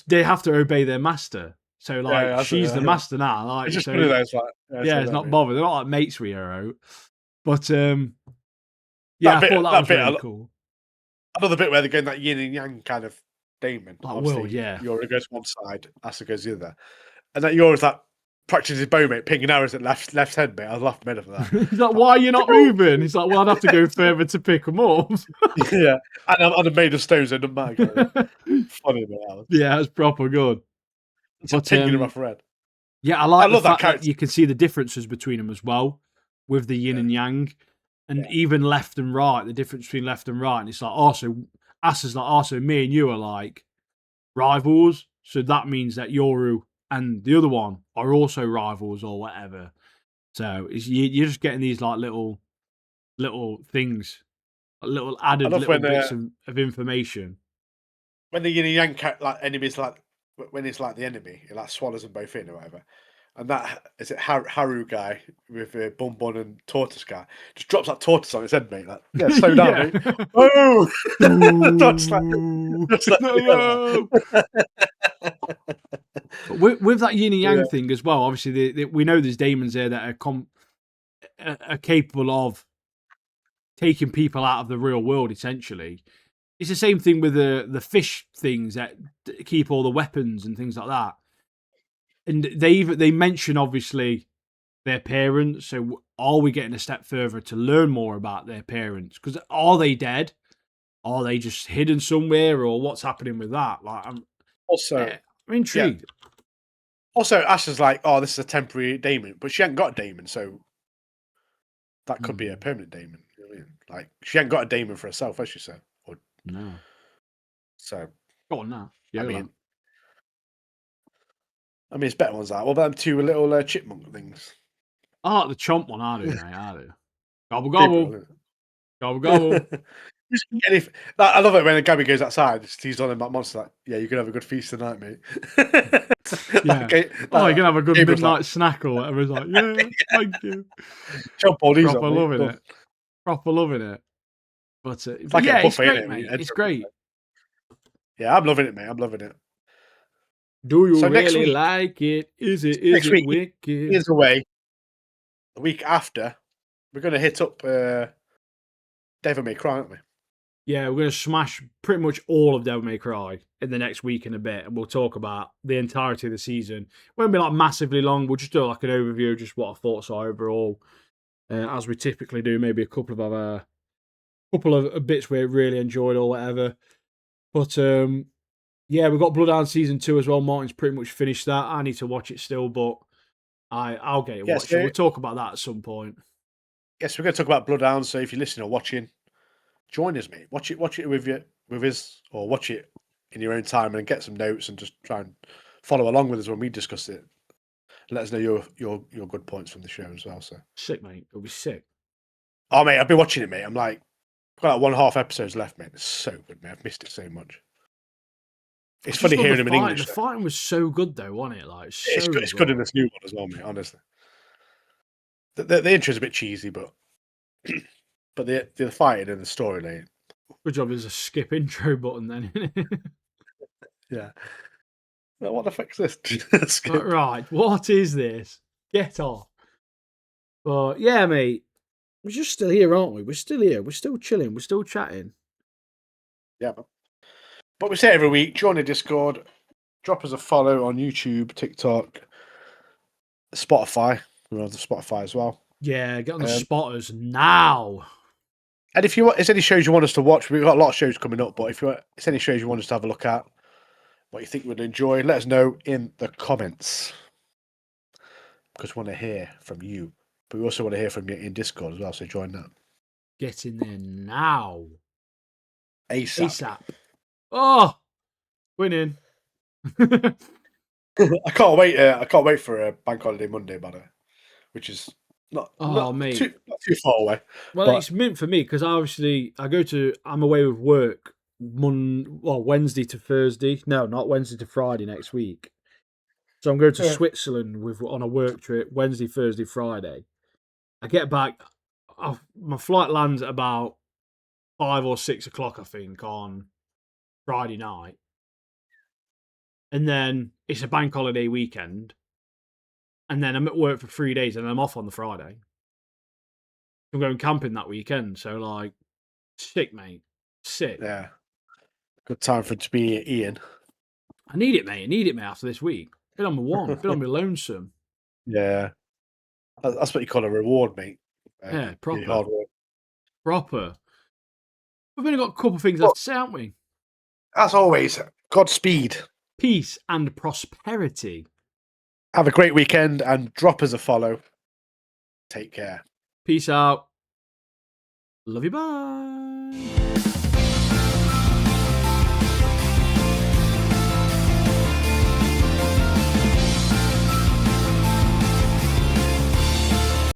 they have to obey their master. So like, she's the master now. Like, it's just so, one of those, like, it's not bothered. They're not like mates with her, but yeah, I thought that was really cool. Another bit where they're going that yin and yang kind of daemon. Like, well, yeah. Yora goes one side, Asa goes the other, and that Yora's like practicing his bow, mate, pinging arrows at left head, mate. I was laughing at that. He's like, "Why are you not moving?" He's like, "Well, I'd have to go further to pick them up." Yeah, and I'm made of stones, so it doesn't matter. Funny, man. Yeah, it's proper good. It's pinging him off red. Yeah, I love the fact that you can see the differences between them as well, with the yin and yang. And even left and right, the difference between left and right. And it's like, also, Asa's like, also, me and you are like rivals. So that means that Yoru and the other one are also rivals or whatever. So you're just getting these like little things, little added bits of information. When the yin and yang like enemies, like when it's like the enemy, it like swallows them both in or whatever. And that is it. Haru guy with Bun Bun and Tortoise guy just drops that tortoise on his head, mate. Like, yeah, slow down, mate. Oh, with that yin and yang thing as well. Obviously, we know there's daemons there that are capable of taking people out of the real world. Essentially, it's the same thing with the fish things that keep all the weapons and things like that. And they mention obviously their parents. So are we getting a step further to learn more about their parents? Because are they dead? Are they just hidden somewhere, or what's happening with that? Like, I'm intrigued. Also, Ashley's like, oh, this is a temporary Damon, but she ain't got a Damon, so that could be a permanent Damon. You know what I mean? Like, she ain't got a Damon for herself, as she said. No. So, Go on now. I YOLO. mean, it's better ones. That. What about them two little chipmunk things? I like the chomp one. I do, mate. I do. Gobble Pretty gobble. brilliant. Gobble gobble. I love it when Gabby goes outside. He's on him that monster. Like, yeah, you can have a good feast tonight, mate. Yeah. Oh, you're gonna have a good midnight snack or whatever. It's like, yeah, thank you. Proper loving it. Proper loving it. But like yeah, it's buffet, great, mate. It's great. Yeah, I'm loving it, mate. I'm loving it. Do you So next really week- like it? Is it Next week, wicked? Ian's away. The week after, we're going to hit up Devil May Cry, aren't we? Yeah, we're going to smash pretty much all of Devil May Cry in the next week and a bit, and we'll talk about the entirety of the season. Won't be like massively long. We'll just do like an overview, just what our thoughts are overall, as we typically do. Maybe a couple of bits we really enjoyed or whatever. But yeah, we've got Bloodhound season 2 as well. Martin's pretty much finished that. I need to watch it still, but I'll get it watched. We'll talk about that at some point. Yes, we're going to talk about Bloodhound. So if you're listening or watching, join us, mate. Watch it with us, or watch it in your own time and get some notes and just try and follow along with us when we discuss it. Let us know your good points from the show as well. So sick, mate. It'll be sick. Oh, mate, I've been watching it, mate. I'm like, I've got like 1.5 episodes left, mate. It's so good, mate. I've missed it so much. It's funny hearing him in English. The fighting was so good, though, wasn't it? Like, it's good in this new one as well, mate. Honestly, the intro's a bit cheesy, but the fighting and the storyline. Good job. There's a skip intro button then. Yeah. Well, what the fuck's this? Right. What is this? Get off. But yeah, mate. We're just still here, aren't we? We're still here. We're still chilling. We're still chatting. Yeah. But we say it every week. Join the Discord. Drop us a follow on YouTube, TikTok, Spotify. We're on the Spotify as well. Yeah, get on the spotters now. And if you want, there's any shows you want us to watch, we've got a lot of shows coming up. But if there's any shows you want us to have a look at, what you think we'd enjoy, let us know in the comments. Because we want to hear from you. But we also want to hear from you in Discord as well. So join that. Get in there now. ASAP. Oh, winning. I can't wait. I can't wait for a bank holiday Monday, by the way, which is not too far away. Well, it's meant for me because I'm away with work Wednesday to Thursday. No, not Wednesday to Friday next week. So I'm going to Switzerland on a work trip Wednesday, Thursday, Friday. I get back. My flight lands at about 5 or 6 o'clock, I think, on Friday night. And then it's a bank holiday weekend. And then I'm at work for 3 days and I'm off on the Friday. I'm going camping that weekend. So, like, sick, mate. Sick. Yeah. Good time for it to be Ian. I need it, mate. I need it, mate, after this week. Been on my one. Been on my lonesome. Yeah. That's what you call a reward, mate. Yeah, proper. Hard work. Proper. We've only got a couple of things left to say, haven't we? As always, Godspeed. Peace and prosperity. Have a great weekend and drop us a follow. Take care. Peace out. Love you, bye.